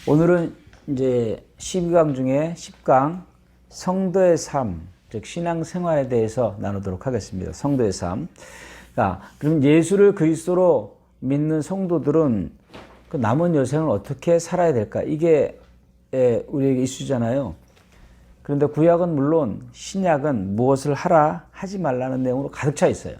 오늘은 이제 12강 중에 10강 성도의 삶, 즉 신앙생활에 대해서 나누도록 하겠습니다. 성도의 삶. 그럼 예수를 그리스도로 믿는 성도들은 그 남은 여생을 어떻게 살아야 될까? 이게 우리에게 이슈잖아요. 그런데 구약은 물론 신약은 무엇을 하라, 하지 말라는 내용으로 가득 차 있어요.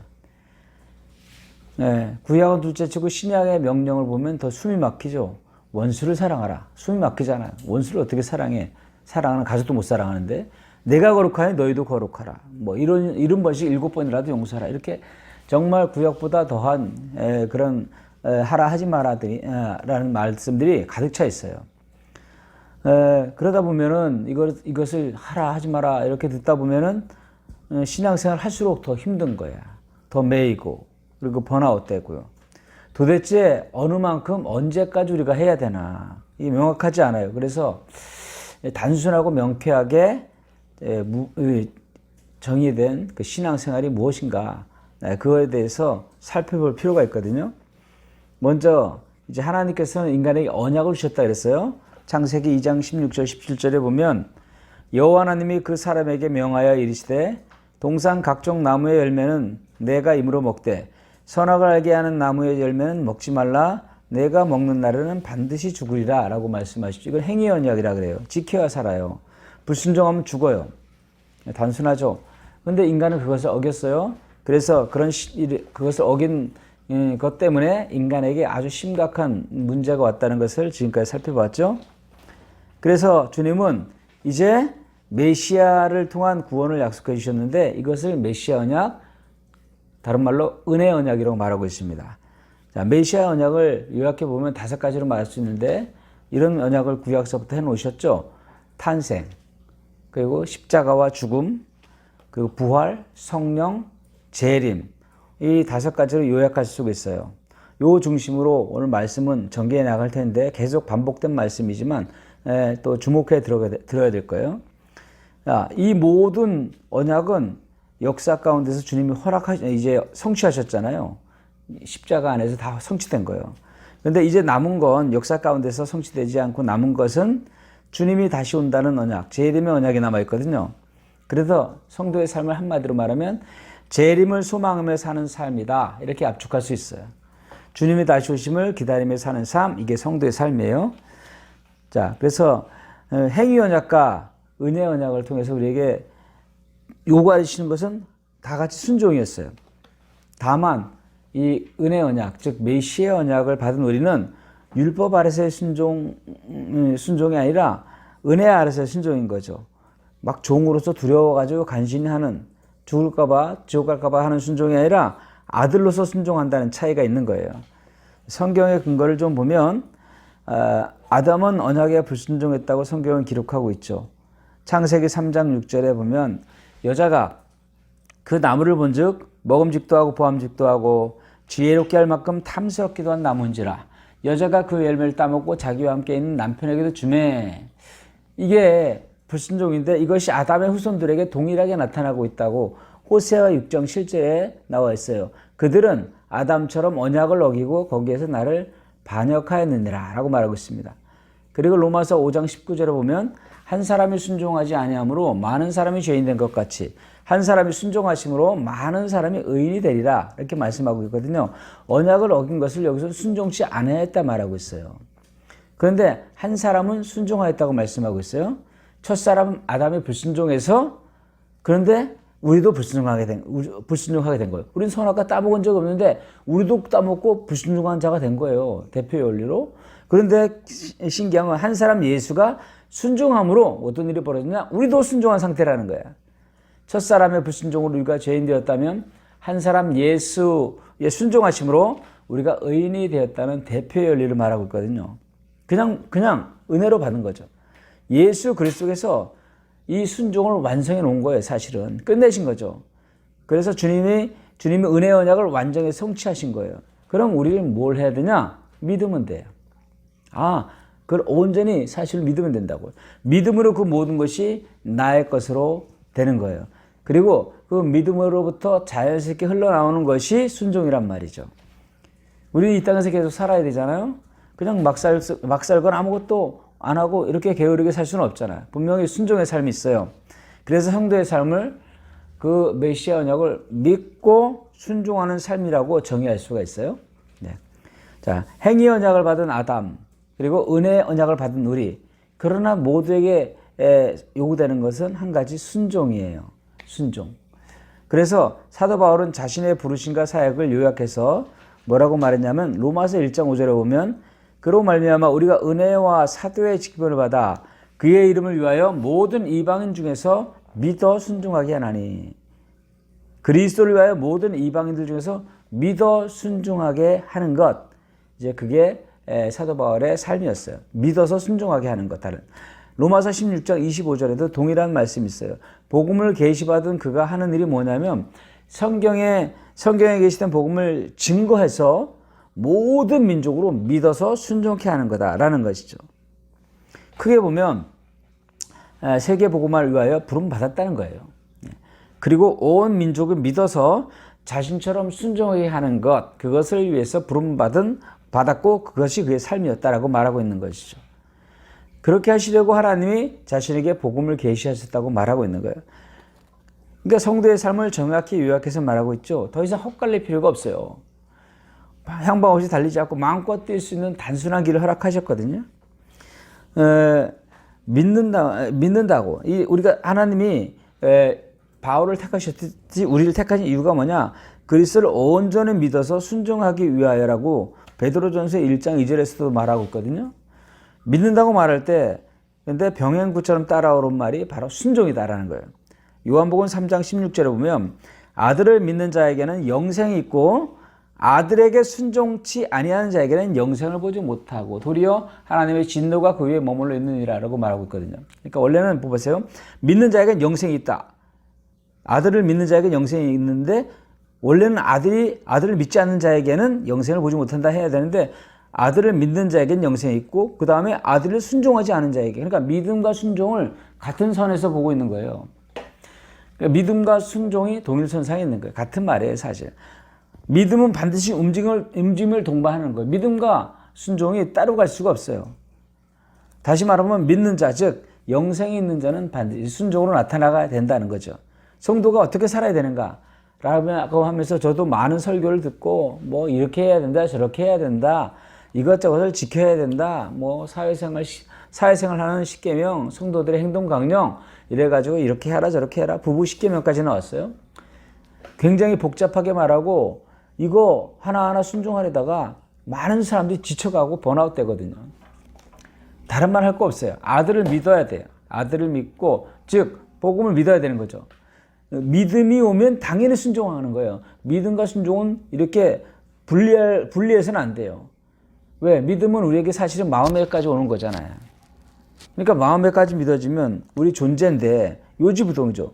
구약은 둘째치고 신약의 명령을 보면 더 숨이 막히죠. 원수를 사랑하라. 숨이 막히잖아요. 원수를 어떻게 사랑해? 사랑하는 가족도 못 사랑하는데 내가 거룩하니 너희도 거룩하라. 뭐 이런 번씩 7번이라도 용서하라. 이렇게 정말 구약보다 더한 그런 하라 하지 마라라는 말씀들이 가득 차 있어요. 그러다 보면은 이것을 하라 하지 마라 이렇게 듣다 보면은 신앙생활 할수록 더 힘든 거야. 더 매이고 그리고 번아웃 되고요. 도대체 어느 만큼 언제까지 우리가 해야 되나 이게 명확하지 않아요. 그래서 단순하고 명쾌하게 정의된 그 신앙생활이 무엇인가 그거에 대해서 살펴볼 필요가 있거든요. 먼저 이제 하나님께서는 인간에게 언약을 주셨다 그랬어요. 창세기 2장 16절 17절에 보면 여호와 하나님이 그 사람에게 명하여 이르시되 동산 각종 나무의 열매는 내가 임으로 먹되 선악을 알게 하는 나무의 열매는 먹지 말라. 내가 먹는 날에는 반드시 죽으리라 라고 말씀하시죠. 이걸 행위 언약이라 그래요. 지켜야 살아요. 불순종하면 죽어요. 단순하죠. 그런데 인간은 그것을 어겼어요. 그래서 그것을 어긴 것 때문에 인간에게 아주 심각한 문제가 왔다는 것을 지금까지 살펴봤죠. 그래서 주님은 이제 메시아를 통한 구원을 약속해 주셨는데 이것을 메시아 언약, 다른 말로 은혜 언약이라고 말하고 있습니다. 자, 메시아 언약을 요약해 보면 5가지로 말할 수 있는데 이런 언약을 구약서부터 해놓으셨죠. 탄생, 그리고 십자가와 죽음, 그리고 부활, 성령, 재림 이 5가지로 요약할 수 있어요. 요 중심으로 오늘 말씀은 전개해 나갈 텐데 계속 반복된 말씀이지만 또 주목해 들어야 될 거예요. 이 모든 언약은 역사 가운데서 주님이 이제 성취하셨잖아요. 십자가 안에서 다 성취된 거예요. 그런데 이제 남은 건 역사 가운데서 성취되지 않고 남은 것은 주님이 다시 온다는 언약, 재림의 언약이 남아있거든요. 그래서 성도의 삶을 한마디로 말하면 재림을 소망하며 사는 삶이다. 이렇게 압축할 수 있어요. 주님이 다시 오심을 기다리며 사는 삶, 이게 성도의 삶이에요. 자, 그래서 행위 언약과 은혜 언약을 통해서 우리에게 요구하시는 것은 다 같이 순종이었어요. 다만 이 은혜 언약, 즉 메시아 언약을 받은 우리는 율법 아래서의 순종이 아니라 은혜 아래서의 순종인 거죠. 막 종으로서 두려워가지고 간신히 하는 죽을까봐 지옥 갈까봐 하는 순종이 아니라 아들로서 순종한다는 차이가 있는 거예요. 성경의 근거를 좀 보면 아담은 언약에 불순종했다고 성경은 기록하고 있죠. 창세기 3장 6절에 보면 여자가 그 나무를 본즉 먹음직도 하고 보암직도 하고 지혜롭게 할 만큼 탐스럽기도 한 나무인지라 여자가 그 열매를 따먹고 자기와 함께 있는 남편에게도 주매. 이게 불순종인데 이것이 아담의 후손들에게 동일하게 나타나고 있다고 호세아 6장 7절에 나와 있어요. 그들은 아담처럼 언약을 어기고 거기에서 나를 반역하였느니라 라고 말하고 있습니다. 그리고 로마서 5장 19절에 보면 한 사람이 순종하지 아니함으로 많은 사람이 죄인 된 것 같이 한 사람이 순종하심으로 많은 사람이 의인이 되리라 이렇게 말씀하고 있거든요. 언약을 어긴 것을 여기서 순종치 않았다 말하고 있어요. 그런데 한 사람은 순종하였다고 말씀하고 있어요. 첫사람 아담이 불순종해서 그런데 우리도 불순종하게 된 거예요. 우리는 선악과 따먹은 적 없는데 우리도 따먹고 불순종한 자가 된 거예요. 대표의 원리로. 그런데 신기한 건 한 사람 예수가 순종함으로 어떤 일이 벌어졌냐? 우리도 순종한 상태라는 거야. 첫사람의 불순종으로 우리가 죄인 되었다면 한 사람 예수의 순종하심으로 우리가 의인이 되었다는 대표의 원리를 말하고 있거든요. 그냥 은혜로 받은 거죠. 예수 그리스도께서 이 순종을 완성해 놓은 거예요. 사실은 끝내신 거죠. 그래서 주님이 은혜 언약을 완전히 성취하신 거예요. 그럼 우리는 뭘 해야 되냐? 믿으면 돼요. 그걸 온전히 사실 믿으면 된다고요. 믿음으로 그 모든 것이 나의 것으로 되는 거예요. 그리고 그 믿음으로부터 자연스럽게 흘러나오는 것이 순종이란 말이죠. 우리는 이 땅에서 계속 살아야 되잖아요. 그냥 막 살건 아무것도 안 하고 이렇게 게으르게 살 수는 없잖아요. 분명히 순종의 삶이 있어요. 그래서 성도의 삶을 그 메시아 언약을 믿고 순종하는 삶이라고 정의할 수가 있어요. 네. 자, 행위 언약을 받은 아담, 그리고 은혜 언약을 받은 우리. 그러나 모두에게 요구되는 것은 한 가지 순종이에요. 순종. 그래서 사도 바울은 자신의 부르심과 사역을 요약해서 뭐라고 말했냐면 로마서 1장 5절에 보면 그로 말미암아 우리가 은혜와 사도의 직분을 받아 그의 이름을 위하여 모든 이방인 중에서 믿어 순종하게 하나니. 그리스도를 위하여 모든 이방인들 중에서 믿어 순종하게 하는 것. 이제 그게 사도 바울의 삶이었어요. 믿어서 순종하게 하는 것. 다른 로마서 16장 25절에도 동일한 말씀이 있어요. 복음을 계시받은 그가 하는 일이 뭐냐면 성경에 계시된 복음을 증거해서 모든 민족으로 믿어서 순종케 하는 거다라는 것이죠. 크게 보면 세계 복음화를 위하여 부름 받았다는 거예요. 그리고 온 민족을 믿어서 자신처럼 순종하게 하는 것, 그것을 위해서 부름 받았고 그것이 그의 삶이었다라고 말하고 있는 것이죠. 그렇게 하시려고 하나님이 자신에게 복음을 계시하셨다고 말하고 있는 거예요. 그러니까 성도의 삶을 정확히 요약해서 말하고 있죠. 더 이상 헛갈릴 필요가 없어요. 향방 없이 달리지 않고 마음껏 뛸 수 있는 단순한 길을 허락하셨거든요. 믿는다고. 우리가 하나님이 바울을 택하셨듯이 우리를 택하신 이유가 뭐냐? 그리스도를 온전히 믿어서 순종하기 위하여라고 베드로전서 1장 2절에서도 말하고 있거든요. 믿는다고 말할 때 근데 병행구처럼 따라오는 말이 바로 순종이다라는 거예요. 요한복음 3장 16절에 보면 아들을 믿는 자에게는 영생이 있고 아들에게 순종치 아니하는 자에게는 영생을 보지 못하고 도리어 하나님의 진노가 그 위에 머물러 있느니라라고 말하고 있거든요. 그러니까 원래는 보세요. 믿는 자에게는 영생이 있다. 아들을 믿는 자에게는 영생이 있는데 원래는 아들을 믿지 않는 자에게는 영생을 보지 못한다 해야 되는데 아들을 믿는 자에게는 영생이 있고 그 다음에 아들을 순종하지 않은 자에게, 그러니까 믿음과 순종을 같은 선에서 보고 있는 거예요. 그러니까 믿음과 순종이 동일선상에 있는 거예요. 같은 말이에요, 사실. 믿음은 반드시 움직임을 동반하는 거예요. 믿음과 순종이 따로 갈 수가 없어요. 다시 말하면 믿는 자, 즉 영생이 있는 자는 반드시 순종으로 나타나야 된다는 거죠. 성도가 어떻게 살아야 되는가? 라고 하면서 저도 많은 설교를 듣고 뭐 이렇게 해야 된다, 저렇게 해야 된다, 이것저것을 지켜야 된다, 뭐 사회생활 하는 10계명, 성도들의 행동 강령 이래가지고 이렇게 해라 저렇게 해라, 부부 10계명까지 나왔어요. 굉장히 복잡하게 말하고 이거 하나하나 순종하려다가 많은 사람들이 지쳐가고 번아웃 되거든요. 다른 말 할 거 없어요. 아들을 믿어야 돼요. 아들을 믿고, 즉 복음을 믿어야 되는 거죠. 믿음이 오면 당연히 순종하는 거예요. 믿음과 순종은 이렇게 분리해서는 안 돼요. 왜? 믿음은 우리에게 사실은 마음에까지 오는 거잖아요. 그러니까 마음에까지 믿어지면 우리 존재인데 요지부동이죠.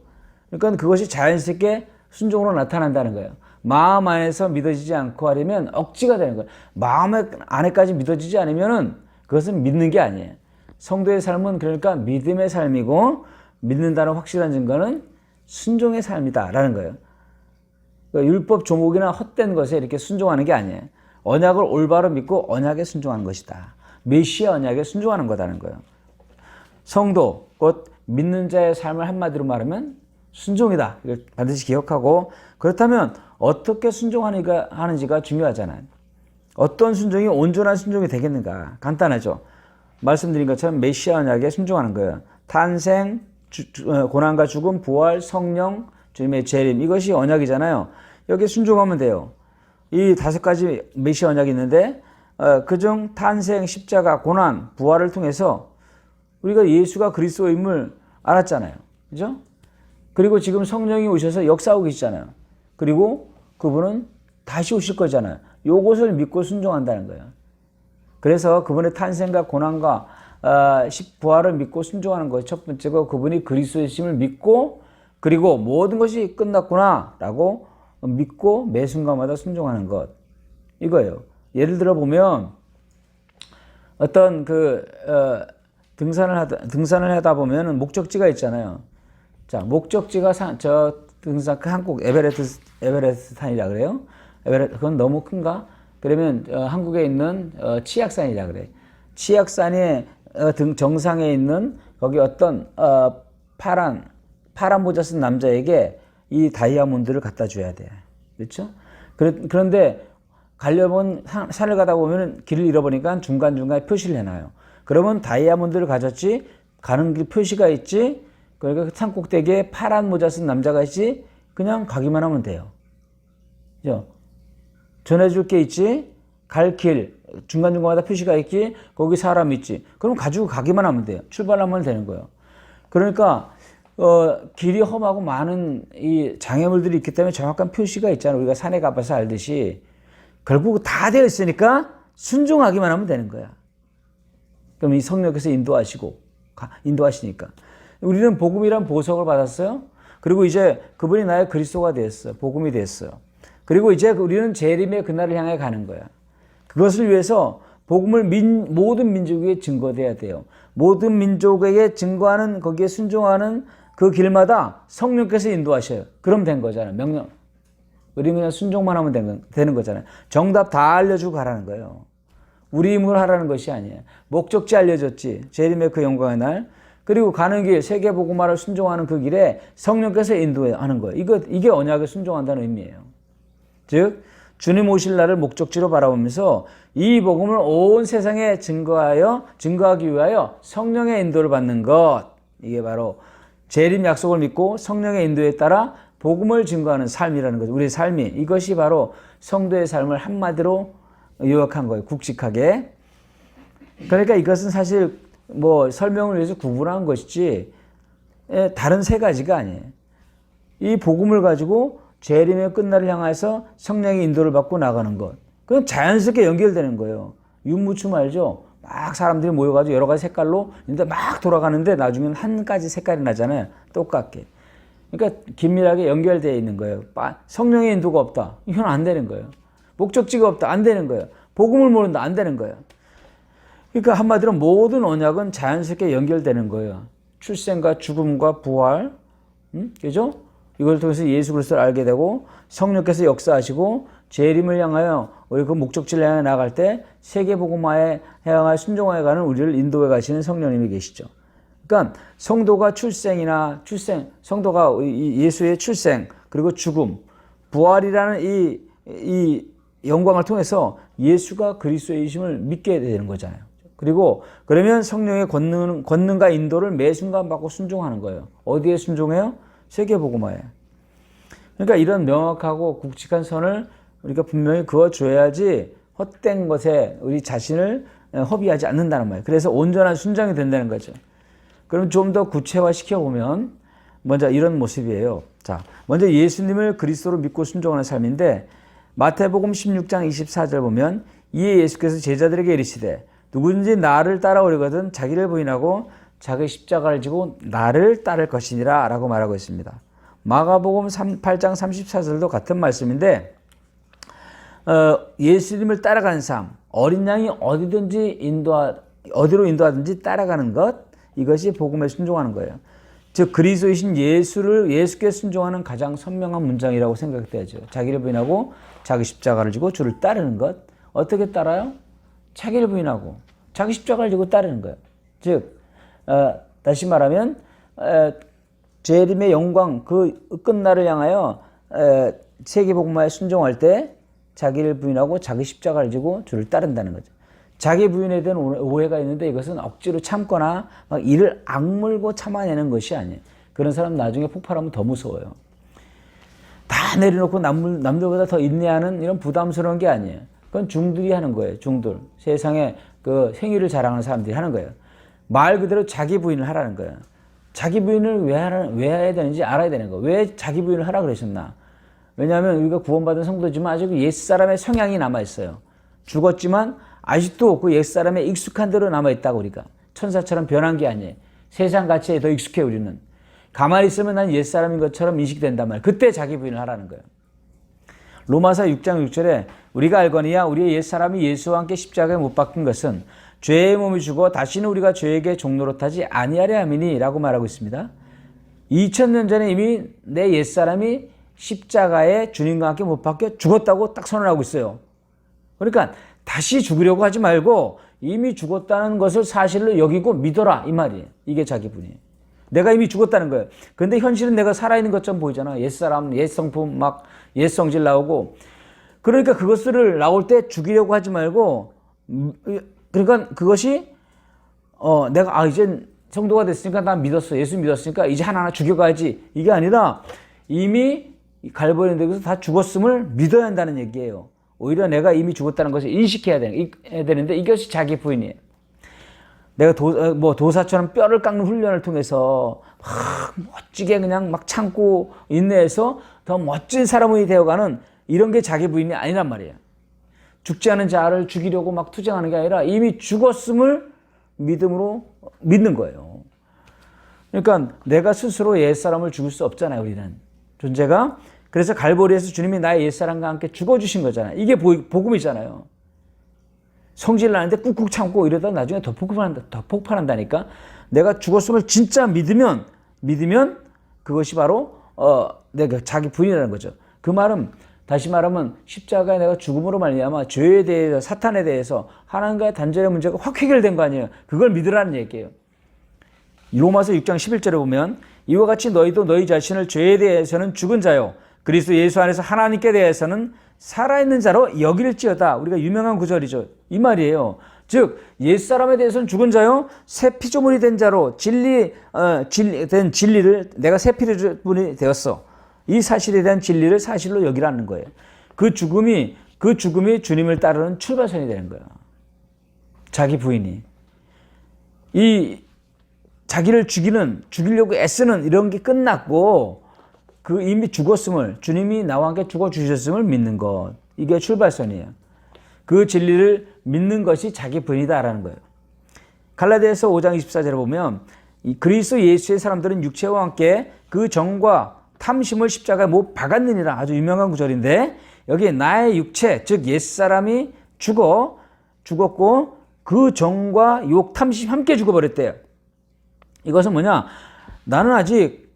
그러니까 그것이 자연스럽게 순종으로 나타난다는 거예요. 마음 안에서 믿어지지 않고 하려면 억지가 되는 거예요. 마음 안에까지 믿어지지 않으면은 그것은 믿는 게 아니에요. 성도의 삶은 그러니까 믿음의 삶이고 믿는다는 확실한 증거는 순종의 삶이다라는 거예요. 그러니까 율법 조목이나 헛된 것에 이렇게 순종하는 게 아니에요. 언약을 올바로 믿고 언약에 순종하는 것이다. 메시아 언약에 순종하는 거다는 거예요. 성도, 곧 믿는 자의 삶을 한마디로 말하면 순종이다. 이걸 반드시 기억하고, 그렇다면 어떻게 순종하는지가 중요하잖아요. 어떤 순종이 온전한 순종이 되겠는가? 간단하죠. 말씀드린 것처럼 메시아 언약에 순종하는 거예요. 탄생, 고난과 죽음, 부활, 성령, 주님의 재림, 이것이 언약이잖아요. 여기에 순종하면 돼요. 이 5가지 메시아 언약이 있는데 그중 탄생, 십자가, 고난, 부활을 통해서 우리가 예수가 그리스도임을 알았잖아요. 그죠? 그리고 지금 성령이 오셔서 역사하고 계시잖아요. 그리고 그분은 다시 오실 거잖아요. 요것을 믿고 순종한다는 거예요. 그래서 그분의 탄생과 고난과 부활을 믿고 순종하는 것이 첫 번째고, 그분이 그리스도이심을 믿고, 그리고 모든 것이 끝났구나 라고 믿고 매 순간마다 순종하는 것, 이거예요. 예를 들어 보면 어떤 등산을 하다 보면 목적지가 있잖아요. 자, 목적지가 한국 에베레스트 산이라 그래요. 그건 너무 큰가? 그러면 한국에 있는 치악산이라 그래. 치악산에 등 정상에 있는 거기 어떤 파란 모자 쓴 남자에게 이 다이아몬드를 갖다 줘야 돼. 그렇죠? 그런데 가려면 산을 가다 보면 길을 잃어버리니까 중간중간에 표시를 해놔요. 그러면 다이아몬드를 가졌지, 가는 길 표시가 있지, 그러니까 산 꼭대기에 파란 모자 쓴 남자가 있지, 그냥 가기만 하면 돼요. 그죠? 전해줄 게 있지, 갈 길, 중간중간마다 표시가 있지, 거기 사람 있지. 그럼 가지고 가기만 하면 돼요. 출발하면 되는 거예요. 그러니까, 길이 험하고 많은 이 장애물들이 있기 때문에 정확한 표시가 있잖아요. 우리가 산에 가봐서 알듯이. 결국 다 되어 있으니까 순종하기만 하면 되는 거야. 그럼 이 성령께서 인도하시니까. 우리는 복음이란 보석을 받았어요. 그리고 이제 그분이 나의 그리스도가 되었어요. 복음이 됐어요. 그리고 이제 우리는 재림의 그날을 향해 가는 거야. 그것을 위해서 복음을 모든 민족에게 증거돼야 돼요. 모든 민족에게 증거하는, 거기에 순종하는 그 길마다 성령께서 인도하셔요. 그럼 된 거잖아요. 명령. 우리 그냥 순종만 하면 되는 거잖아요. 정답 다 알려주고 가라는 거예요. 우리 힘으로 하라는 것이 아니에요. 목적지 알려줬지. 재림의 그 영광의 날. 그리고 가는 길, 세계복음화를 순종하는 그 길에 성령께서 인도하는 거예요. 이게 언약에 순종한다는 의미예요. 즉, 주님 오실 날을 목적지로 바라보면서 이 복음을 온 세상에 증거하기 위하여 성령의 인도를 받는 것. 이게 바로 재림 약속을 믿고 성령의 인도에 따라 복음을 증거하는 삶이라는 거죠. 우리의 삶이. 이것이 바로 성도의 삶을 한마디로 요약한 거예요. 굵직하게. 그러니까 이것은 사실 뭐 설명을 위해서 구분한 것이지 다른 세 가지가 아니에요. 이 복음을 가지고 재림의 끝날을 향해서 성령의 인도를 받고 나가는 것. 그건 자연스럽게 연결되는 거예요. 윤무춤 알죠? 막 사람들이 모여가지고 여러 가지 색깔로 근데 막 돌아가는데 나중에는 한 가지 색깔이 나잖아요. 똑같게. 그러니까 긴밀하게 연결되어 있는 거예요. 성령의 인도가 없다. 이건 안 되는 거예요. 목적지가 없다. 안 되는 거예요. 복음을 모른다. 안 되는 거예요. 그러니까 한마디로 모든 언약은 자연스럽게 연결되는 거예요. 출생과 죽음과 부활, 그죠? 이걸 통해서 예수 그리스도를 알게 되고 성령께서 역사하시고 재림을 향하여 우리 그 목적지를 향해 나갈 때 세계복음화에 향하여 순종하여 가는 우리를 인도해 가시는 성령님이 계시죠. 그러니까 성도가 성도가 예수의 출생 그리고 죽음, 부활이라는 이 영광을 통해서 예수가 그리스도이심을 믿게 되는 거잖아요. 그리고 그러면 성령의 권능과 인도를 매 순간 받고 순종하는 거예요. 어디에 순종해요? 세계복음화에. 그러니까 이런 명확하고 굵직한 선을 우리가 분명히 그어줘야지 헛된 것에 우리 자신을 허비하지 않는다는 말이에요. 그래서 온전한 순종이 된다는 거죠. 그럼 좀 더 구체화 시켜보면 먼저 이런 모습이에요. 자, 먼저 예수님을 그리스도로 믿고 순종하는 삶인데 마태복음 16장 24절 보면 이에 예수께서 제자들에게 이르시되 누구든지 나를 따라오려거든 자기를 부인하고 자기 십자가를 지고 나를 따를 것이니라 라고 말하고 있습니다. 마가복음 8장 34절도 같은 말씀인데 예수님을 따라가는 삶, 어린 양이 어디로 인도하든지 따라가는 것, 이것이 복음에 순종하는 거예요. 즉 그리스도이신 예수께 순종하는 가장 선명한 문장이라고 생각돼야죠. 자기를 부인하고 자기 십자가를 지고 주를 따르는 것. 어떻게 따라요? 자기를 부인하고 자기 십자가를 지고 따르는 거예요. 즉 다시 말하면 재림의 영광 그 끝날을 향하여 세계복음화에 순종할 때 자기를 부인하고 자기 십자가를 지고 주를 따른다는 거죠. 자기 부인에 대한 오해가 있는데 이것은 억지로 참거나 막 이를 악물고 참아내는 것이 아니에요. 그런 사람 나중에 폭발하면 더 무서워요. 다 내려놓고 남들보다 더 인내하는 이런 부담스러운 게 아니에요. 그건 중들이 하는 거예요. 중들. 세상에 그 행위를 자랑하는 사람들이 하는 거예요. 말 그대로 자기 부인을 하라는 거예요. 자기 부인을 왜 해야 되는지 알아야 되는 거예요. 왜 자기 부인을 하라 그러셨나? 왜냐하면 우리가 구원받은 성도지만 아직 옛사람의 성향이 남아있어요. 죽었지만 아직도 그 옛사람의 익숙한 대로 남아있다고 우리가. 천사처럼 변한 게 아니에요. 세상 가치에 더 익숙해 우리는. 가만히 있으면 난 옛사람인 것처럼 인식된단 말이에요. 그때 자기 부인을 하라는 거예요. 로마서 6장 6절에 우리가 알거니와 우리의 옛사람이 예수와 함께 십자가에 못 박힌 것은 죄의 몸이 죽어 다시는 우리가 죄에게 종노릇하지 아니하려 함이니 라고 말하고 있습니다. 2000년 전에 이미 내 옛사람이 십자가에 주님과 함께 못 박혀 죽었다고 딱 선언하고 있어요. 그러니까 다시 죽으려고 하지 말고 이미 죽었다는 것을 사실로 여기고 믿어라 이 말이에요. 이게 자기 부인이에요. 내가 이미 죽었다는 거예요. 근데 현실은 내가 살아있는 것처럼 보이잖아. 옛사람, 옛성품 막 옛성질 나오고. 그러니까 그것을 나올 때 죽이려고 하지 말고, 그러니까 그것이 내가 이제 성도가 됐으니까 난 믿었어. 예수 믿었으니까 이제 하나하나 죽여가야지. 이게 아니라 이미 갈보리 데서 다 죽었음을 믿어야 한다는 얘기예요. 오히려 내가 이미 죽었다는 것을 인식해야 되는데 이것이 자기 부인이에요. 내가 도사처럼 뼈를 깎는 훈련을 통해서 멋지게 그냥 막 참고 인내해서 더 멋진 사람이 되어가는 이런 게 자기 부인이 아니란 말이에요. 죽지 않은 자를 죽이려고 막 투쟁하는 게 아니라 이미 죽었음을 믿음으로 믿는 거예요. 그러니까 내가 스스로 옛사람을 죽일 수 없잖아요. 우리는 존재가. 그래서 갈보리에서 주님이 나의 옛사람과 함께 죽어주신 거잖아요. 이게 복음이잖아요. 성질 나는데 꾹꾹 참고 이러다 나중에 더 폭발한다니까. 내가 죽었음을 진짜 믿으면 그것이 바로 내가 자기 부인이라는 거죠. 그 말은 다시 말하면 십자가에 내가 죽음으로 말미암아 죄에 대해서 사탄에 대해서 하나님과의 단절의 문제가 확 해결된 거 아니에요. 그걸 믿으라는 얘기예요. 로마서 6장 11절에 보면 이와 같이 너희도 너희 자신을 죄에 대해서는 죽은 자요 그리스도 예수 안에서 하나님께 대해서는 살아있는 자로 여길지어다. 우리가 유명한 구절이죠. 이 말이에요. 즉 옛사람에 대해서는 죽은 자요 새 피조물이 된 자로 된 진리를 내가 새 피조물이 되었어. 이 사실에 대한 진리를 사실로 여기라는 거예요. 그 죽음이 주님을 따르는 출발선이 되는 거예요. 자기 부인이 이 자기를 죽이려고 애쓰는 이런 게 끝났고 그 이미 죽었음을 주님이 나와 함께 죽어주셨음을 믿는 것. 이게 출발선이에요. 그 진리를 믿는 것이 자기 부인이다라는 거예요. 갈라디아서 5장 24절에 보면 이 그리스도 예수의 사람들은 육체와 함께 그 정과 탐심을 십자가에 못 박았느니라. 아주 유명한 구절인데 여기 나의 육체 즉 옛사람이 죽었고 그 정과 욕 탐심 함께 죽어버렸대요. 이것은 뭐냐? 나는 아직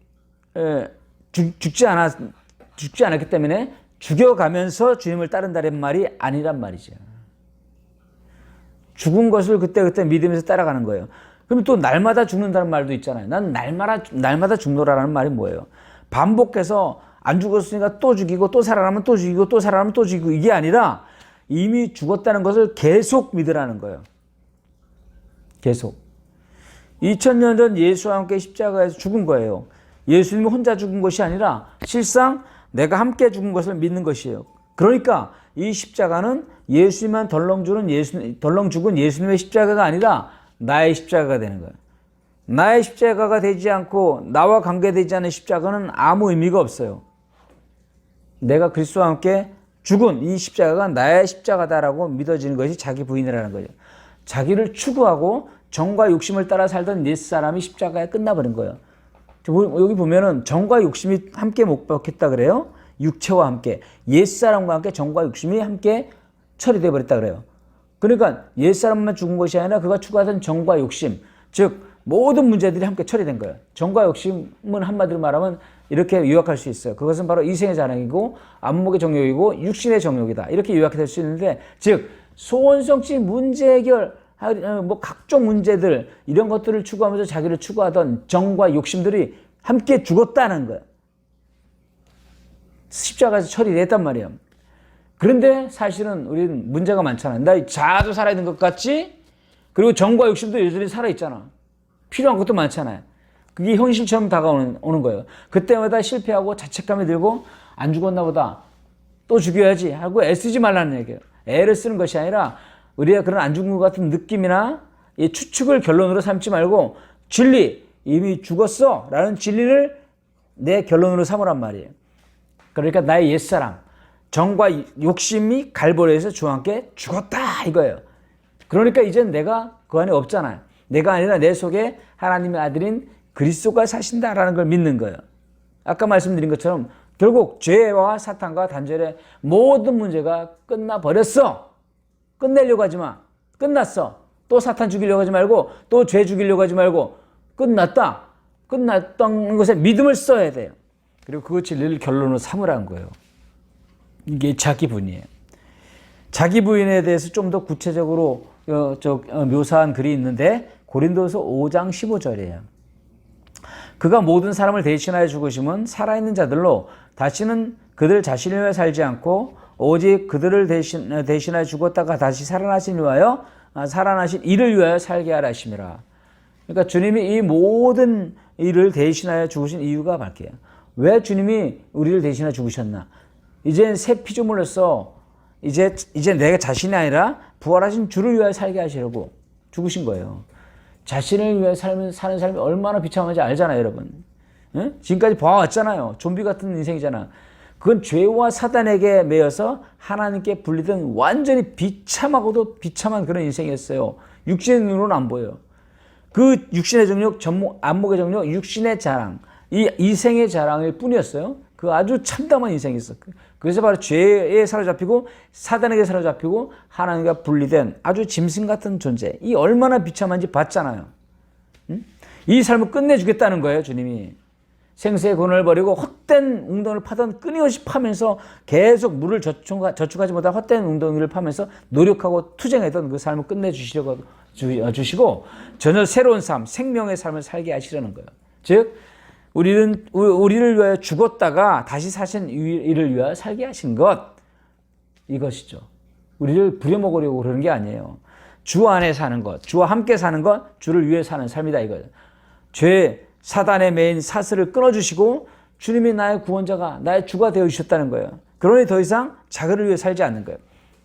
죽지 않았기 때문에 죽여가면서 주님을 따른다는 말이 아니란 말이죠. 죽은 것을 그때 믿으면서 따라가는 거예요. 그럼 또 날마다 죽는다는 말도 있잖아요. 난 날마다 죽노라라는 말이 뭐예요? 반복해서 안 죽었으니까 또 죽이고 또 살아나면 또 죽이고 또 살아나면 또 죽이고 이게 아니라 이미 죽었다는 것을 계속 믿으라는 거예요. 계속. 2000년 전 예수와 함께 십자가에서 죽은 거예요. 예수님이 혼자 죽은 것이 아니라 실상 내가 함께 죽은 것을 믿는 것이에요. 그러니까 이 십자가는 예수님만 덜렁 죽은 예수님의 십자가가 아니라 나의 십자가가 되는 거예요. 나의 십자가가 되지 않고 나와 관계되지 않은 십자가는 아무 의미가 없어요. 내가 그리스도와 함께 죽은 이 십자가가 나의 십자가다라고 믿어지는 것이 자기 부인이라는 거죠. 자기를 추구하고 정과 욕심을 따라 살던 옛사람이 십자가에 끝나버린 거예요. 여기 보면은 정과 욕심이 함께 못 박혔다 그래요. 육체와 함께 옛사람과 함께 정과 욕심이 함께 처리되어 버렸다 그래요. 그러니까 옛사람만 죽은 것이 아니라 그가 추구하던 정과 욕심, 즉 모든 문제들이 함께 처리된 거예요. 정과 욕심은 한마디로 말하면 이렇게 요약할 수 있어요. 그것은 바로 이생의 자랑이고 안목의 정욕이고 육신의 정욕이다. 이렇게 요약될 수 있는데, 즉 소원성취 문제 해결, 각종 문제들 이런 것들을 추구하면서 자기를 추구하던 정과 욕심들이 함께 죽었다는 거예요. 십자가에서 처리됐단 말이에요. 그런데 사실은 우리는 문제가 많잖아요. 나 자아도 살아있는 것 같지? 그리고 정과 욕심도 여전히 살아있잖아. 필요한 것도 많잖아요. 그게 현실처럼 다가오는 거예요. 그때마다 실패하고 자책감이 들고 안 죽었나 보다. 또 죽여야지 하고 애쓰지 말라는 얘기예요. 애를 쓰는 것이 아니라 우리가 그런 안 죽은 것 같은 느낌이나 이 추측을 결론으로 삼지 말고 진리, 이미 죽었어 라는 진리를 내 결론으로 삼으란 말이에요. 그러니까 나의 옛사람, 정과 욕심이 갈보리에서 주와 함께 죽었다 이거예요. 그러니까 이젠 내가 그 안에 없잖아요. 내가 아니라 내 속에 하나님의 아들인 그리스도가 사신다라는 걸 믿는 거예요. 아까 말씀드린 것처럼 결국 죄와 사탄과 단절의 모든 문제가 끝나버렸어. 끝내려고 하지 마. 끝났어. 또 사탄 죽이려고 하지 말고 또 죄 죽이려고 하지 말고 끝났다. 끝났던 것에 믿음을 써야 돼요. 그리고 그 진리를 결론으로 삼으라는 거예요. 이게 자기 부인이에요. 자기 부인에 대해서 좀 더 구체적으로 묘사한 글이 있는데 고린도서 5장 15절이에요. 그가 모든 사람을 대신하여 죽으심은 살아있는 자들로 다시는 그들 자신을 위하여 살지 않고 오직 그들을 대신하여 죽었다가 다시 살아나신 이를 위하여 살게 하라 하심이라. 그러니까 주님이 이 모든 일을 대신하여 죽으신 이유가 밝게요. 왜 주님이 우리를 대신하여 죽으셨나? 이제 새 피조물로서 이제 내가 자신이 아니라 부활하신 주를 위하여 살게 하시려고 죽으신 거예요. 자신을 위해 사는 삶이 얼마나 비참한지 알잖아요, 여러분. 응? 지금까지 봐왔잖아요. 좀비 같은 인생이잖아. 그건 죄와 사단에게 매여서 하나님께 분리된 완전히 비참하고도 비참한 그런 인생이었어요. 육신의 눈으로는 안 보여요. 그 육신의 정욕, 안목의 정욕, 육신의 자랑, 이 이생의 자랑일 뿐이었어요. 그 아주 참담한 인생이었어요. 그래서 바로 죄에 사로잡히고 사단에게 사로잡히고 하나님과 분리된 아주 짐승 같은 존재. 이 얼마나 비참한지 봤잖아요. 응? 이 삶을 끝내주겠다는 거예요, 주님이. 생사의 권을 버리고 헛된 웅덩이를 파던 끊임없이 파면서 계속 물을 저축하지 못한 헛된 웅덩이를 파면서 노력하고 투쟁했던 그 삶을 끝내주시고 전혀 새로운 삶, 생명의 삶을 살게 하시려는 거예요. 즉 우리를 위하여 죽었다가 다시 사신 이를 위하여 살게 하신 것, 이것이죠. 우리를 부려먹으려고 그러는 게 아니에요. 주 안에 사는 것, 주와 함께 사는 것, 주를 위해 사는 삶이다 이거예요. 죄, 사단의 매인 사슬을 끊어주시고 주님이 나의 구원자가 나의 주가 되어주셨다는 거예요. 그러니 더 이상 자기를 위해 살지 않는 거예요.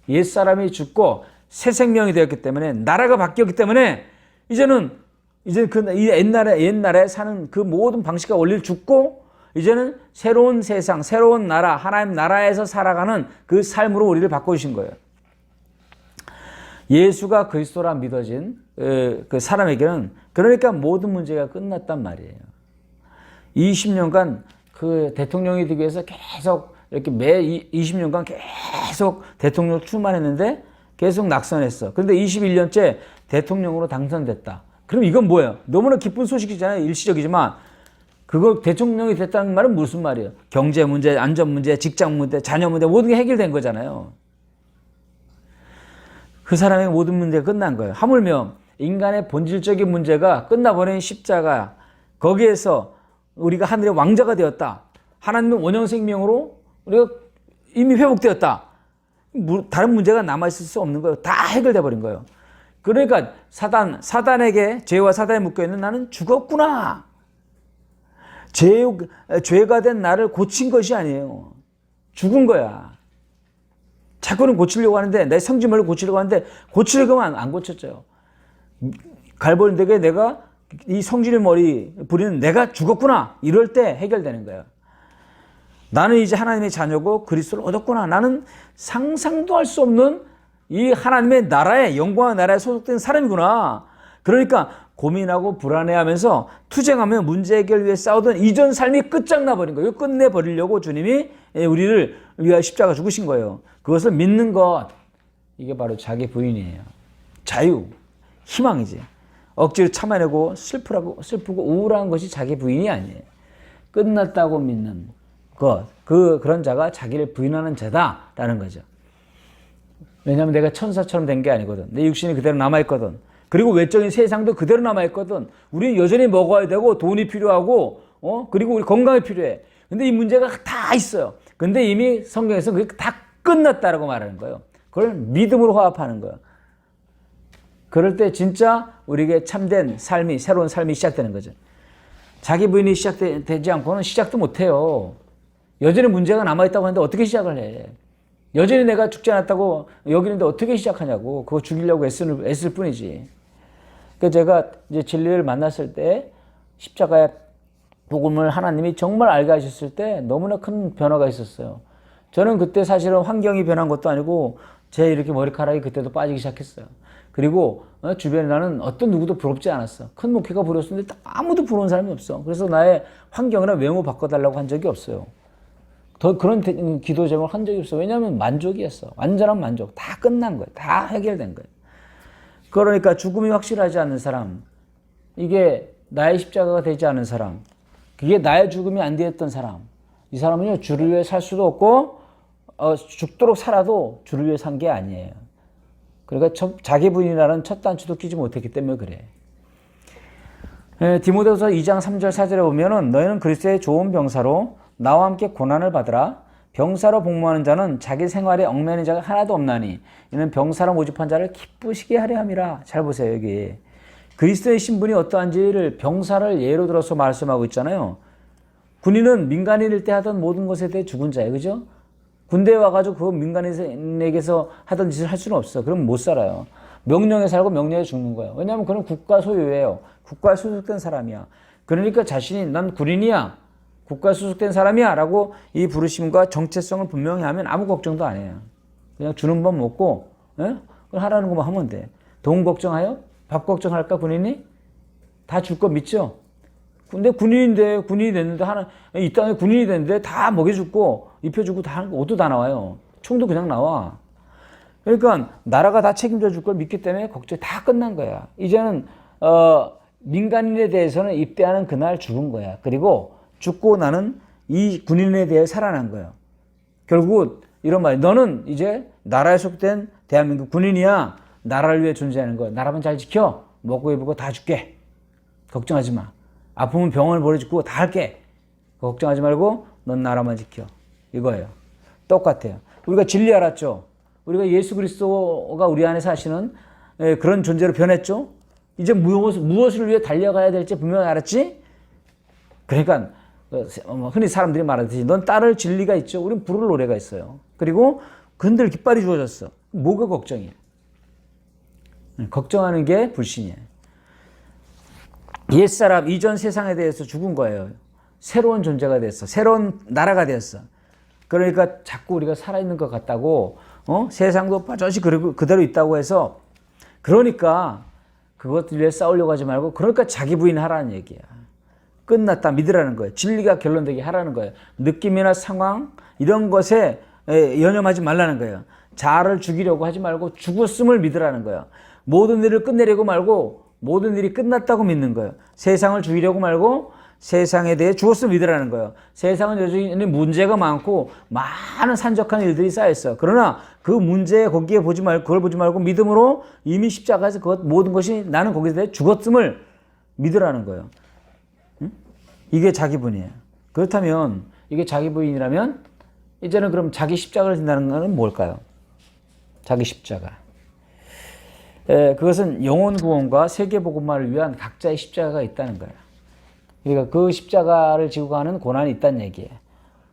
옛사람이 죽고 새 생명이 되었기 때문에, 나라가 바뀌었기 때문에 이제는 옛날에 사는 그 모든 방식과 원리를 죽고 이제는 새로운 세상, 새로운 나라, 하나님 나라에서 살아가는 그 삶으로 우리를 바꿔주신 거예요. 예수가 그리스도라 믿어진 그 사람에게는 그러니까 모든 문제가 끝났단 말이에요. 20년간 그 대통령이 되기 위해서 계속 이렇게 매 20년간 계속 대통령을 출마했는데 계속 낙선했어. 그런데 21년째 대통령으로 당선됐다. 그럼 이건 뭐예요? 너무나 기쁜 소식이잖아요. 일시적이지만 그거 대통령이 됐다는 말은 무슨 말이에요? 경제 문제, 안전 문제, 직장 문제, 자녀 문제 모든 게 해결된 거잖아요. 그 사람의 모든 문제가 끝난 거예요. 하물며 인간의 본질적인 문제가 끝나버린 십자가, 거기에서 우리가 하늘의 왕자가 되었다. 하나님의 원형 생명으로 우리가 이미 회복되었다. 다른 문제가 남아있을 수 없는 거예요. 다 해결돼 버린 거예요. 그러니까 사단에게, 죄와 사단에 묶여있는 나는 죽었구나. 죄가 된 나를 고친 것이 아니에요. 죽은 거야. 자꾸는 고치려고 하는데, 내 성질을 고치려고 하는데 고치려고 하면 안 고쳤죠. 갈보리되게 내가 이 성질의 머리 부리는 내가 죽었구나. 이럴 때 해결되는 거예요. 나는 이제 하나님의 자녀고 그리스도를 얻었구나. 나는 상상도 할 수 없는 이 하나님의 나라에, 영광의 나라에 소속된 사람이구나. 그러니까 고민하고 불안해하면서 투쟁하며 문제 해결 위해 싸우던 이전 삶이 끝장나버린 거예요. 끝내버리려고 주님이 우리를 위하여 십자가 죽으신 거예요. 그것을 믿는 것, 이게 바로 자기 부인이에요. 자유, 희망이지. 억지로 참아내고 슬프고 우울한 것이 자기 부인이 아니에요. 끝났다고 믿는 것, 그런 자가 자기를 부인하는 자다라는 거죠. 왜냐하면 내가 천사처럼 된 게 아니거든. 내 육신이 그대로 남아있거든. 그리고 외적인 세상도 그대로 남아있거든. 우리는 여전히 먹어야 되고 돈이 필요하고 그리고 우리 건강이 필요해. 근데 이 문제가 다 있어요. 근데 이미 성경에서 그게 다 끝났다라고 말하는 거예요. 그걸 믿음으로 화합하는 거예요. 그럴 때 진짜 우리에게 참된 삶이, 새로운 삶이 시작되는 거죠. 자기 부인이 시작되지 않고는 시작도 못해요. 여전히 문제가 남아있다고 하는데 어떻게 시작을 해? 여전히 내가 죽지 않았다고 여기 있는데 어떻게 시작하냐고. 그거 죽이려고 애쓸 뿐이지. 그러니까 제가 이제 진리를 만났을 때 십자가의 복음을 하나님이 정말 알게 하셨을 때 너무나 큰 변화가 있었어요. 저는 그때 사실은 환경이 변한 것도 아니고 제 이렇게 머리카락이 그때도 빠지기 시작했어요. 그리고 주변에 나는 어떤 누구도 부럽지 않았어. 큰 목회가 부러웠는데 아무도 부러운 사람이 없어. 그래서 나의 환경이나 외모 바꿔달라고 한 적이 없어요. 더 그런 기도 제목을 한 적이 없어. 왜냐하면 만족이었어. 완전한 만족. 다 끝난 거예요. 다 해결된 거예요. 그러니까 죽음이 확실하지 않는 사람, 이게 나의 십자가가 되지 않은 사람, 그게 나의 죽음이 안 되었던 사람, 이 사람은요 주를 위해 살 수도 없고 죽도록 살아도 주를 위해 산 게 아니에요. 그러니까 자기 부인이라는 첫 단추도 끼지 못했기 때문에 그래. 디모데후서 2장 3절 4절에 보면은 너희는 그리스도의 좋은 병사로 나와 함께 고난을 받으라. 병사로 복무하는 자는 자기 생활에 얽매이는 자가 하나도 없나니 이는 병사로 모집한 자를 기쁘시게 하려 함이라. 잘 보세요. 여기 그리스도의 신분이 어떠한지를 병사를 예로 들어서 말씀하고 있잖아요. 군인은 민간인일 때 하던 모든 것에 대해 죽은 자예요. 그죠? 군대에 와가지고 그 민간인에게서 하던 짓을 할 수는 없어. 그럼 못 살아요. 명령에 살고 명령에 죽는 거예요. 왜냐하면 그는 국가 소유예요. 국가에 소속된 사람이야. 그러니까 자신이 난 군인이야. 국가에 소속된 사람이야. 라고 이 부르심과 정체성을 분명히 하면 아무 걱정도 안 해요. 그냥 주는 법 먹고 하라는 것만 하면 돼. 돈 걱정하여? 밥 걱정할까 군인이? 다 줄 거 믿죠? 근데 군인이 됐는데 이 땅에 군인이 됐는데 다 먹여주고 입혀주고 다 옷도 다 나와요. 총도 그냥 나와. 그러니까 나라가 다 책임져 줄 걸 믿기 때문에 걱정이 다 끝난 거야. 이제는 민간인에 대해서는 입대하는 그날 죽은 거야. 그리고 죽고 나는 이 군인에 대해 살아난 거예요. 결국 이런 말, 너는 이제 나라에 속된 대한민국 군인이야. 나라를 위해 존재하는 거야. 나라만 잘 지켜. 먹고 입고 다 줄게. 걱정하지 마. 아프면 병원을 보내주고 다 할게. 걱정하지 말고 넌 나라만 지켜. 이거예요. 똑같아요. 우리가 진리 알았죠? 우리가 예수 그리스도가 우리 안에 사시는 그런 존재로 변했죠? 이제 무엇을 위해 달려가야 될지 분명히 알았지? 그러니까 흔히 사람들이 말하듯이 넌 따를 진리가 있죠. 우린 부를 노래가 있어요. 그리고 근들 깃발이 주어졌어. 뭐가 걱정이야? 걱정하는 게 불신이에요. 옛사람 이전 세상에 대해서 죽은 거예요. 새로운 존재가 됐어. 새로운 나라가 됐어. 그러니까 자꾸 우리가 살아있는 것 같다고 세상도 빠져시 그대로 있다고 해서 그러니까 그것들 위해 싸우려고 하지 말고 그러니까 자기 부인 하라는 얘기야. 끝났다 믿으라는 거예요. 진리가 결론되게 하라는 거예요. 느낌이나 상황 이런 것에 연연하지 말라는 거예요. 자아를 죽이려고 하지 말고 죽었음을 믿으라는 거예요. 모든 일을 끝내려고 말고 모든 일이 끝났다고 믿는 거예요. 세상을 죽이려고 말고 세상에 대해 죽었음을 믿으라는 거예요. 세상은 여전히 문제가 많고 많은 산적한 일들이 쌓여있어. 그러나 그 문제에 거기에 보지 말고 그걸 보지 말고 믿음으로 이미 십자가에서 모든 것이 나는 거기에 대해 죽었음을 믿으라는 거예요. 응? 이게 자기 부인이에요. 그렇다면 이게 자기 부인이라면 이제는 그럼 자기 십자가를 진다는 것은 뭘까요? 자기 십자가. 그것은 영혼 구원과 세계 복음화를 위한 각자의 십자가가 있다는 거예요. 그러니까 그 십자가를 지고 가는 고난이 있다는 얘기예요.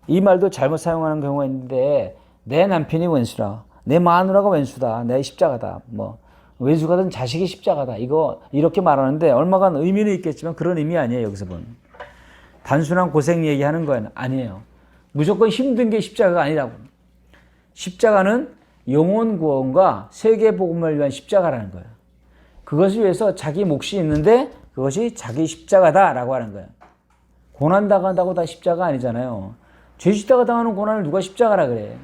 이 말도 잘못 사용하는 경우가 있는데 내 남편이 원수라, 내 마누라가 원수다, 내 십자가다, 뭐 원수가든 자식이 십자가다, 이거 이렇게 말하는데 얼마간 의미는 있겠지만 그런 의미 아니에요. 여기서 보는 단순한 고생 얘기하는 건 아니에요. 무조건 힘든 게 십자가가 아니라고. 십자가는 영혼 구원과 세계 복음을 위한 십자가라는 거예요. 그것을 위해서 자기 몫이 있는데 그것이 자기 십자가다라고 하는 거예요. 고난 당한다고 다 십자가 아니잖아요. 죄짓다가 당하는 고난을 누가 십자가라 그래.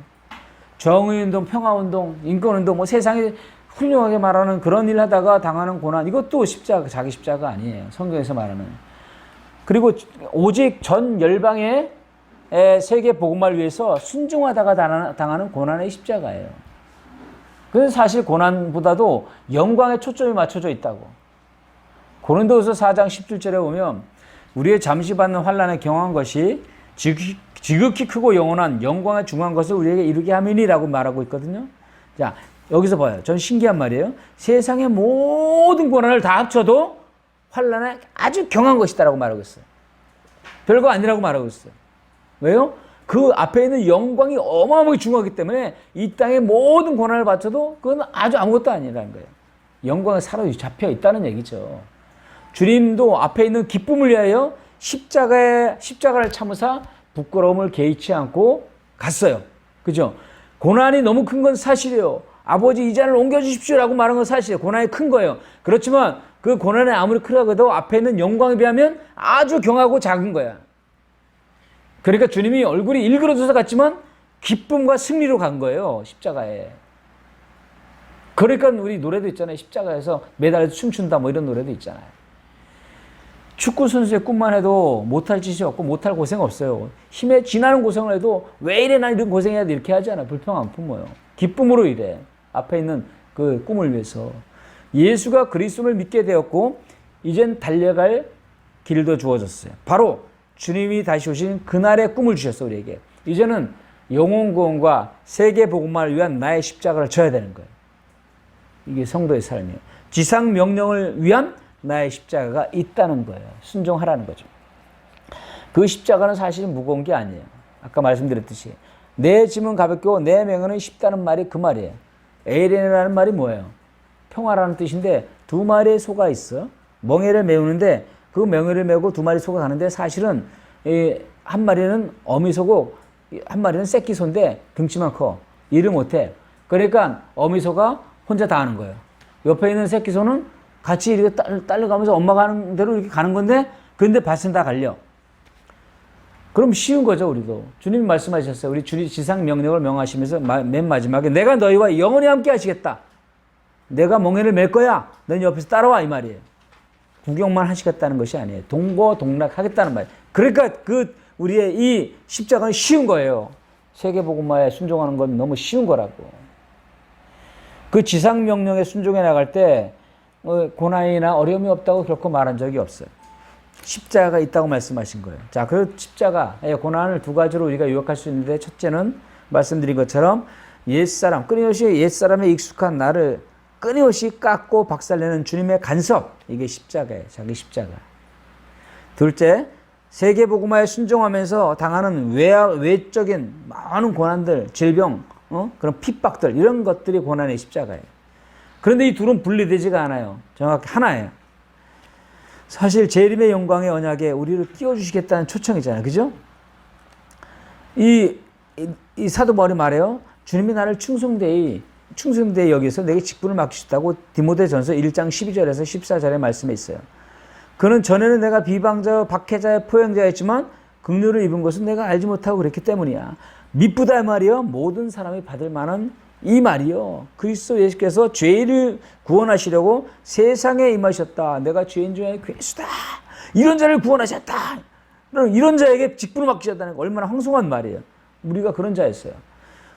정의운동, 평화운동, 인권운동, 뭐 세상에 훌륭하게 말하는 그런 일 하다가 당하는 고난, 이것도 십자가, 자기 십자가 아니에요. 성경에서 말하는. 그리고 오직 전 열방의 세계 복음화를 위해서 순종하다가 당하는 고난의 십자가예요. 그래서 사실 고난보다도 영광에 초점이 맞춰져 있다고. 고린도후서 4장 17절에 보면 우리의 잠시 받는 환난에 경한 것이 지극히 크고 영원한 영광에 중한 것을 우리에게 이루게 함이니라고 말하고 있거든요. 자, 여기서 봐요. 전 신기한 말이에요. 세상의 모든 고난을 다 합쳐도 환난에 아주 경한 것이다라고 말하고 있어요. 별거 아니라고 말하고 있어요. 왜요? 그 앞에 있는 영광이 어마어마하게 중요하기 때문에 이 땅의 모든 고난을 바쳐도 그건 아주 아무것도 아니라는 거예요. 영광에 사로잡혀 있다는 얘기죠. 주님도 앞에 있는 기쁨을 위하여 십자가를 참으사 부끄러움을 개의치 않고 갔어요. 그죠? 고난이 너무 큰 건 사실이에요. 아버지 이 잔을 옮겨주십시오라고 말한 건 사실이에요. 고난이 큰 거예요. 그렇지만 그 고난이 아무리 크다고 앞에 있는 영광에 비하면 아주 경하고 작은 거야. 그러니까 주님이 얼굴이 일그러져서 갔지만 기쁨과 승리로 간 거예요. 십자가에. 그러니까 우리 노래도 있잖아요. 십자가에서 매달려서 춤춘다 뭐 이런 노래도 있잖아요. 축구 선수의 꿈만 해도 못할 짓이 없고 못할 고생 없어요. 힘에 지나는 고생을 해도 왜 이래 나 이런 고생해야 돼 이렇게 하잖아. 불평 안 품어요. 기쁨으로 일해. 앞에 있는 그 꿈을 위해서. 예수가 그리스도를 믿게 되었고 이젠 달려갈 길도 주어졌어요. 바로 주님이 다시 오신 그날의 꿈을 주셨어 우리에게. 이제는 영혼 구원과 세계 복음화를 위한 나의 십자가를 져야 되는 거예요. 이게 성도의 삶이에요. 지상 명령을 위한 나의 십자가가 있다는 거예요. 순종하라는 거죠. 그 십자가는 사실 무거운 게 아니에요. 아까 말씀드렸듯이 내 짐은 가볍고 내 맹은은 쉽다는 말이 그 말이에요. 에이레라는 말이 뭐예요? 평화라는 뜻인데 두 마리의 소가 있어. 멍에를 메우는데 그 멍에를 메고 두 마리 소가 가는데 사실은 한 마리는 어미소고 한 마리는 새끼소인데 등치만 커. 일을 못해. 그러니까 어미소가 혼자 다 하는 거예요. 옆에 있는 새끼소는 같이 이렇게 딸려가면서 엄마가 하는 대로 이렇게 가는 건데 근데 밭은 다 갈려. 그럼 쉬운 거죠, 우리도. 주님이 말씀하셨어요. 우리 주님 지상 명령을 명하시면서 맨 마지막에 내가 너희와 영원히 함께 하시겠다. 내가 멍에를 맬 거야. 넌 옆에서 따라와 이 말이에요. 구경만 하시겠다는 것이 아니에요. 동거동락하겠다는 말이에요. 그러니까 우리의 이 십자가는 쉬운 거예요. 세계복음화에 순종하는 건 너무 쉬운 거라고. 그 지상 명령에 순종해 나갈 때 고난이나 어려움이 없다고 결코 말한 적이 없어요. 십자가가 있다고 말씀하신 거예요. 자, 그 십자가의 고난을 두 가지로 우리가 요약할 수 있는데 첫째는 말씀드린 것처럼 옛사람, 끊임없이 옛사람에 익숙한 나를 끊임없이 깎고 박살내는 주님의 간섭. 이게 십자가예요. 자기 십자가. 둘째, 세계복음화에 순종하면서 당하는 외적인 많은 고난들, 질병, 그런 핍박들 이런 것들이 고난의 십자가예요. 그런데 이 둘은 분리되지가 않아요. 정확히 하나예요. 사실 재림의 영광의 언약에 우리를 띄워주시겠다는 초청이잖아요. 그죠? 이 사도 바울이 말해요. 주님이 나를 충성되이 여기서 내게 직분을 맡기셨다고 디모데전서 1장 12절에서 14절의 말씀에 있어요. 그는 전에는 내가 비방자와 박해자의 포용자였지만 긍휼을 입은 것은 내가 알지 못하고 그랬기 때문이야. 미쁘다 말이요. 모든 사람이 받을 만한 이 말이요. 그리스도 예수께서 죄인을 구원하시려고 세상에 임하셨다. 내가 죄인 중에 괴수다. 이런 자를 구원하셨다. 이런 자에게 직분을 맡기셨다는 거 얼마나 황송한 말이에요. 우리가 그런 자였어요.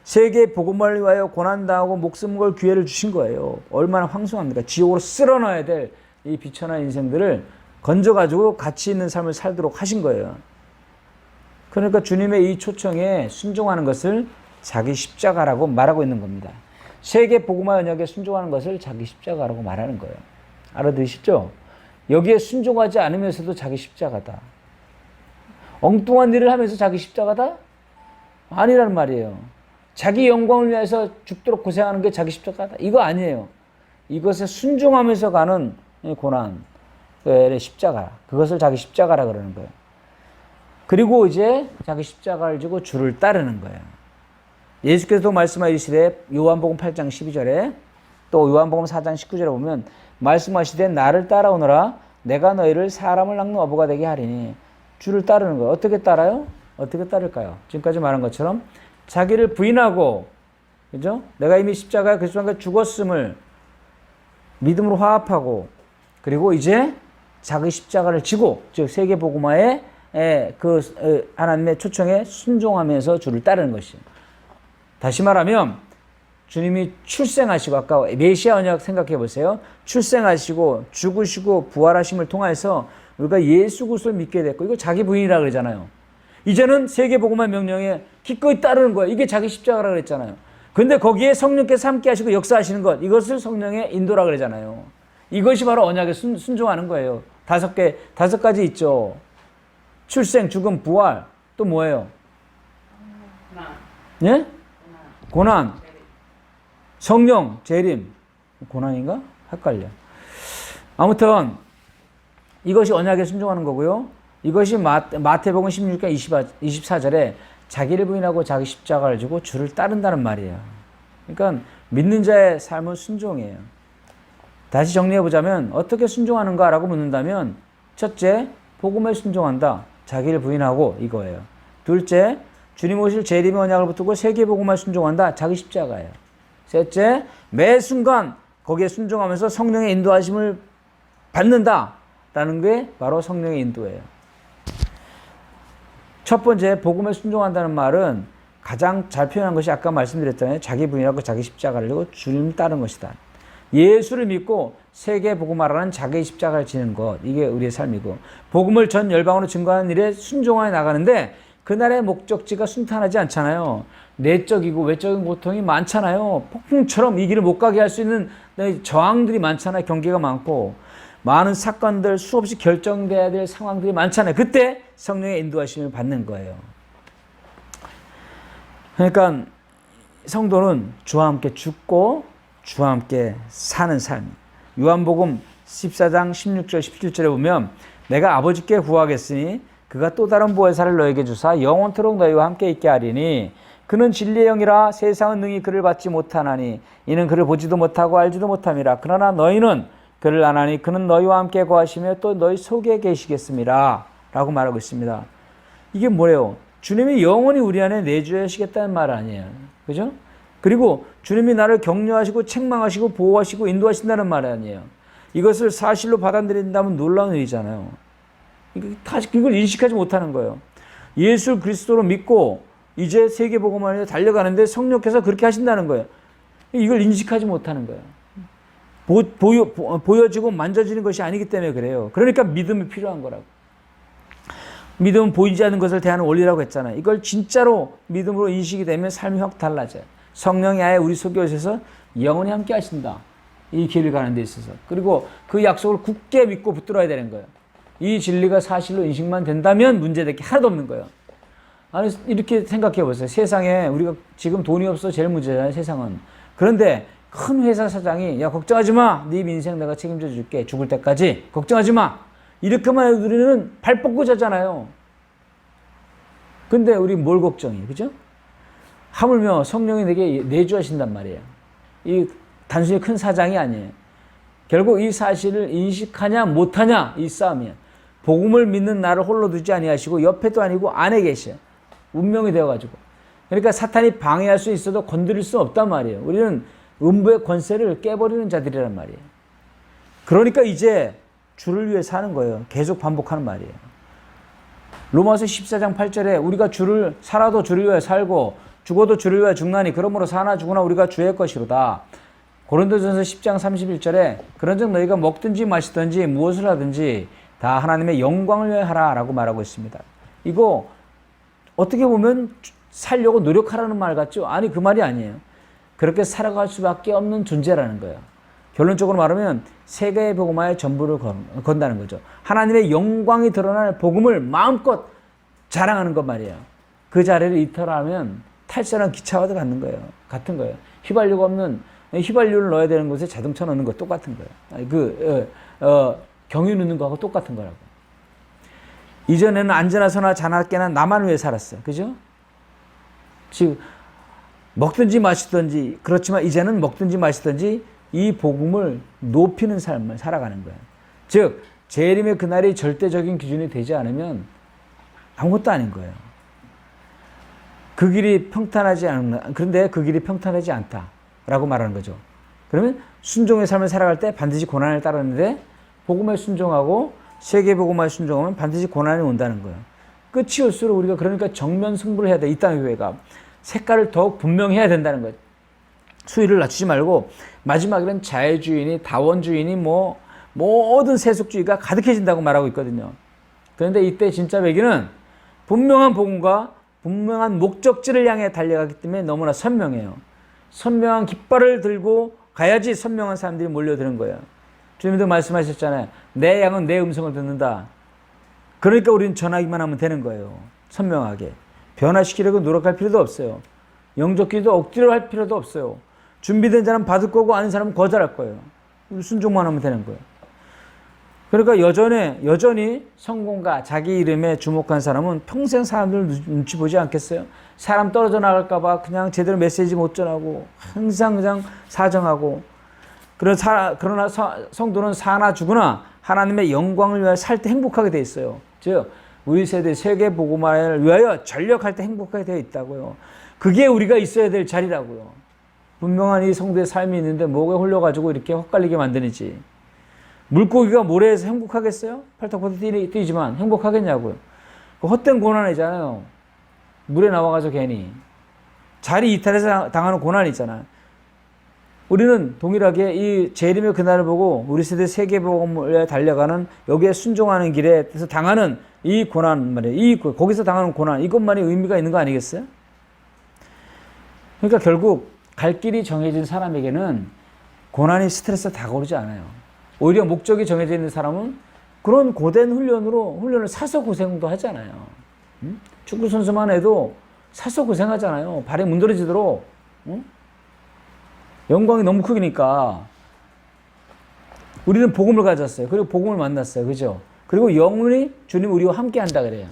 세계 복음을 위하여 고난당하고 목숨 걸 기회를 주신 거예요. 얼마나 황송합니까? 지옥으로 쓸어넣어야 될 이 비천한 인생들을 건져가지고 가치 있는 삶을 살도록 하신 거예요. 그러니까 주님의 이 초청에 순종하는 것을 자기 십자가라고 말하고 있는 겁니다. 세계 복음화 언약에 순종하는 것을 자기 십자가라고 말하는 거예요. 알아들으시죠? 여기에 순종하지 않으면서도 자기 십자가다. 엉뚱한 일을 하면서 자기 십자가다? 아니란 말이에요. 자기 영광을 위해서 죽도록 고생하는 게 자기 십자가다? 이거 아니에요. 이것에 순종하면서 가는 고난의 십자가. 그것을 자기 십자가라 그러는 거예요. 그리고 이제 자기 십자가를 지고 주를 따르는 거예요. 예수께서도 말씀하시되 요한복음 8장 12절에 또 요한복음 4장 19절에 보면 말씀하시되 나를 따라오너라 내가 너희를 사람을 낚는 어부가 되게 하리니 주를 따르는 거예요. 어떻게 따라요? 어떻게 따를까요? 지금까지 말한 것처럼 자기를 부인하고 그죠? 내가 이미 십자가에 그리스도와 죽었음을 믿음으로 화합하고 그리고 이제 자기 십자가를 지고 즉 세계복음화에 그 하나님의 초청에 순종하면서 주를 따르는 것이에요. 다시 말하면 주님이 출생하시고 아까 메시아 언약 생각해 보세요. 출생하시고 죽으시고 부활하심을 통해서 우리가 예수 그리스도를 믿게 됐고 이거 자기 부인이라고 그러잖아요. 이제는 세계복음화 명령에 기꺼이 따르는 거예요. 이게 자기 십자가라고 그랬잖아요. 근데 거기에 성령께서 함께 하시고 역사하시는 것 이것을 성령의 인도라고 그러잖아요. 이것이 바로 언약에 순종하는 거예요. 다섯 가지 있죠. 출생, 죽음, 부활 또 뭐예요? 예? 고난, 성령, 재림. 고난인가? 헷갈려. 아무튼 이것이 언약에 순종하는 거고요. 이것이 마태복음 16장 24절에 자기를 부인하고 자기 십자가를 지고 주를 따른다는 말이에요. 그러니까 믿는 자의 삶은 순종이에요. 다시 정리해보자면 어떻게 순종하는가라고 묻는다면 첫째, 복음에 순종한다. 자기를 부인하고 이거예요. 둘째, 주님 오실 재림의 언약을 붙들고 세계복음에 순종한다. 자기 십자가예요. 셋째, 매 순간 거기에 순종하면서 성령의 인도하심을 받는다라는 게 바로 성령의 인도예요. 첫 번째, 복음에 순종한다는 말은 가장 잘 표현한 것이 아까 말씀드렸잖아요. 자기 부인하고 자기 십자가를 지고 주님 따른 것이다. 예수를 믿고 세계 복음화라는 자기 십자가를 지는 것, 이게 우리의 삶이고, 복음을 전 열방으로 증거하는 일에 순종하여 나가는데 그날의 목적지가 순탄하지 않잖아요. 내적이고 외적인 고통이 많잖아요. 폭풍처럼 이 길을 못 가게 할 수 있는 저항들이 많잖아요. 경계가 많고 많은 사건들, 수없이 결정돼야 될 상황들이 많잖아요. 그때 성령의 인도하심을 받는 거예요. 그러니까 성도는 주와 함께 죽고 주와 함께 사는 삶. 요한복음 14장 16절 17절에 보면 내가 아버지께 구하겠으니 그가 또 다른 보혜사를 너에게 주사 영원토록 너희와 함께 있게 하리니 그는 진리의 영이라 세상은 능히 그를 받지 못하나니 이는 그를 보지도 못하고 알지도 못함이라. 그러나 너희는 그를 아나니 그는 너희와 함께 거하시며 또 너희 속에 계시겠습니다. 라고 말하고 있습니다. 이게 뭐예요? 주님이 영원히 우리 안에 내주하시겠다는 말 아니에요. 그죠? 그리고 주님이 나를 격려하시고 책망하시고 보호하시고 인도하신다는 말 아니에요. 이것을 사실로 받아들인다면 놀라운 일이잖아요. 이걸 인식하지 못하는 거예요. 예수 그리스도로 믿고 이제 세계복음화에 달려가는데 성령께서 그렇게 하신다는 거예요. 이걸 인식하지 못하는 거예요. 보여지고 만져지는 것이 아니기 때문에 그래요. 그러니까 믿음이 필요한 거라고. 믿음은 보이지 않는 것을 대하는 원리라고 했잖아요. 이걸 진짜로 믿음으로 인식이 되면 삶이 확 달라져요. 성령이 아예 우리 속에 오셔서 영원히 함께 하신다. 이 길을 가는 데 있어서. 그리고 그 약속을 굳게 믿고 붙들어야 되는 거예요. 이 진리가 사실로 인식만 된다면 문제될 게 하나도 없는 거예요. 아니, 이렇게 생각해 보세요. 세상에 우리가 지금 돈이 없어 제일 문제잖아요. 세상은. 그런데 큰 회사 사장이 야 걱정하지 마. 네 인생 내가 책임져 줄게. 죽을 때까지. 걱정하지 마. 이렇게만 해도 우리는 발 뻗고 자잖아요. 근데 우리 뭘 걱정해. 그죠? 하물며 성령이 내게 내주하신단 말이에요. 이 단순히 큰 사장이 아니에요. 결국 이 사실을 인식하냐 못하냐 이 싸움이에요. 복음을 믿는 나를 홀로 두지 아니하시고 옆에도 아니고 안에 계셔요. 운명이 되어가지고. 그러니까 사탄이 방해할 수 있어도 건드릴 수 없단 말이에요. 우리는 음부의 권세를 깨버리는 자들이란 말이에요. 그러니까 이제 주를 위해 사는 거예요. 계속 반복하는 말이에요. 로마서 14장 8절에 우리가 살아도 주를 위해 살고 죽어도 주를 위해 죽나니 그러므로 사나 죽으나 우리가 주의 것이로다. 고린도전서 10장 31절에 그런즉 너희가 먹든지 마시든지 무엇을 하든지 다 하나님의 영광을 위해 하라 라고 말하고 있습니다. 이거 어떻게 보면 살려고 노력하라는 말 같죠? 아니 그 말이 아니에요. 그렇게 살아갈 수밖에 없는 존재라는 거예요. 결론적으로 말하면 세계의 복음화에 전부를 건다는 거죠. 하나님의 영광이 드러날 복음을 마음껏 자랑하는 것 말이에요. 그 자리를 이탈하면 탈선한 기차와도 같은 거예요. 휘발유를 넣어야 되는 곳에 자동차 넣는 거 똑같은 거예요. 경유 넣는 거하고 똑같은 거라고. 이전에는 앉으나 서나 자나 깨나 나만 위해 살았어요. 그죠? 지금 먹든지 마시든지 그렇지만 이제는 먹든지 마시든지 이 복음을 높이는 삶을 살아가는 거예요. 즉 재림의 그날이 절대적인 기준이 되지 않으면 아무것도 아닌 거예요. 그 길이 평탄하지 않나. 그런데 그 길이 평탄하지 않다라고 말하는 거죠. 그러면 순종의 삶을 살아갈 때 반드시 고난을 따르는데 복음에 순종하고 세계 복음에 순종하면 반드시 고난이 온다는 거예요. 끝이 올수록 우리가 그러니까 정면 승부를 해야 돼. 이 땅의 교회가 색깔을 더욱 분명해야 된다는 거예요. 수위를 낮추지 말고 마지막에는 자유주의니 다원주의니 모든 세속주의가 가득해진다고 말하고 있거든요. 그런데 이때 진짜 배기는 분명한 복음과 분명한 목적지를 향해 달려가기 때문에 너무나 선명해요. 선명한 깃발을 들고 가야지 선명한 사람들이 몰려드는 거예요. 주님도 말씀하셨잖아요. 내 양은 내 음성을 듣는다. 그러니까 우리는 전하기만 하면 되는 거예요. 선명하게. 변화시키려고 노력할 필요도 없어요. 영접기도 억지로 할 필요도 없어요. 준비된 사람은 받을 거고 아닌 사람은 거절할 거예요. 순종만 하면 되는 거예요. 그러니까 여전히 성공과 자기 이름에 주목한 사람은 평생 사람들 눈치 보지 않겠어요? 사람 떨어져 나갈까 봐 그냥 제대로 메시지 못 전하고 항상 그냥 사정하고 그러나 성도는 사나 죽으나 하나님의 영광을 위하여 살 때 행복하게 돼 있어요. 즉 우리 세대 세계 복음화를 위하여 전력할 때 행복하게 되어 있다고요. 그게 우리가 있어야 될 자리라고요. 분명한 이 성도의 삶이 있는데 뭐가 홀려가지고 이렇게 헛갈리게 만드는지. 물고기가 모래에서 행복하겠어요? 팔딱팔딱 뛰지만 행복하겠냐고요. 그 헛된 고난이잖아요. 물에 나와가지고 괜히 자리 이탈해서 당하는 고난이 있잖아요. 우리는 동일하게 이 재림의 그날을 보고 우리 세대 세계복음에 달려가는 여기에 순종하는 길에서 당하는 이 고난 말이에요. 거기서 당하는 고난 이것만이 의미가 있는 거 아니겠어요? 그러니까 결국 갈 길이 정해진 사람에게는 고난이 스트레스가 다가오지 않아요. 오히려 목적이 정해져 있는 사람은 그런 고된 훈련을 사서 고생도 하잖아요. 축구 선수만 해도 사서 고생하잖아요. 발이 문드러지도록. 영광이 너무 크니까. 우리는 복음을 가졌어요. 그리고 복음을 만났어요. 그죠? 그리고 영원히 주님 우리와 함께 한다 그래요.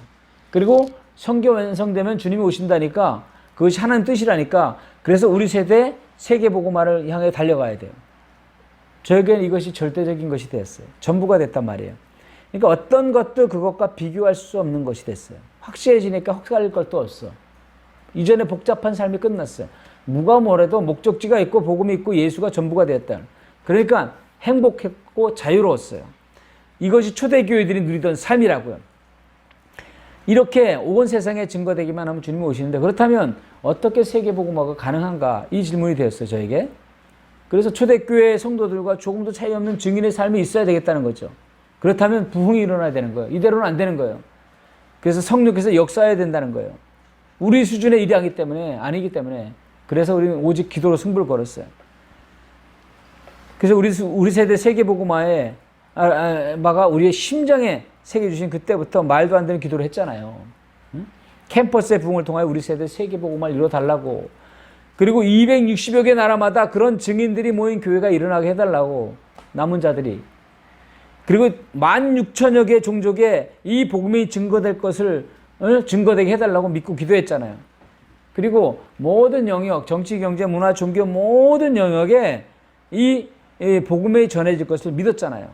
그리고 성경 완성되면 주님이 오신다니까 그것이 하나님 뜻이라니까 그래서 우리 세대 세계복음화를 향해 달려가야 돼요. 저에게는 이것이 절대적인 것이 됐어요. 전부가 됐단 말이에요. 그러니까 어떤 것도 그것과 비교할 수 없는 것이 됐어요. 확실해지니까 헛갈릴 것도 없어. 이전에 복잡한 삶이 끝났어요. 누가 뭐래도 목적지가 있고 복음이 있고 예수가 전부가 됐다. 그러니까 행복했고 자유로웠어요. 이것이 초대교회들이 누리던 삶이라고요. 이렇게 온 세상에 증거되기만 하면 주님이 오시는데 그렇다면 어떻게 세계복음화가 가능한가? 이 질문이 되었어요. 저에게. 그래서 초대교회 성도들과 조금도 차이 없는 증인의 삶이 있어야 되겠다는 거죠. 그렇다면 부흥이 일어나야 되는 거예요. 이대로는 안 되는 거예요. 그래서 성령께서 역사해야 된다는 거예요. 우리 수준의 일이 아니기 때문에 그래서 우리는 오직 기도로 승부를 걸었어요. 그래서 우리 세대 세계복음화에 마가 우리의 심장에 새겨주신 그때부터 말도 안 되는 기도를 했잖아요. 캠퍼스의 부흥을 통하여 우리 세대 세계복음화를 이뤄달라고. 그리고 260여 개 나라마다 그런 증인들이 모인 교회가 일어나게 해달라고. 남은 자들이. 그리고 16,000여 개 종족에 이 복음이 증거될 것을 증거되게 해달라고 믿고 기도했잖아요. 그리고 모든 영역, 정치, 경제, 문화, 종교 모든 영역에 이 복음이 전해질 것을 믿었잖아요.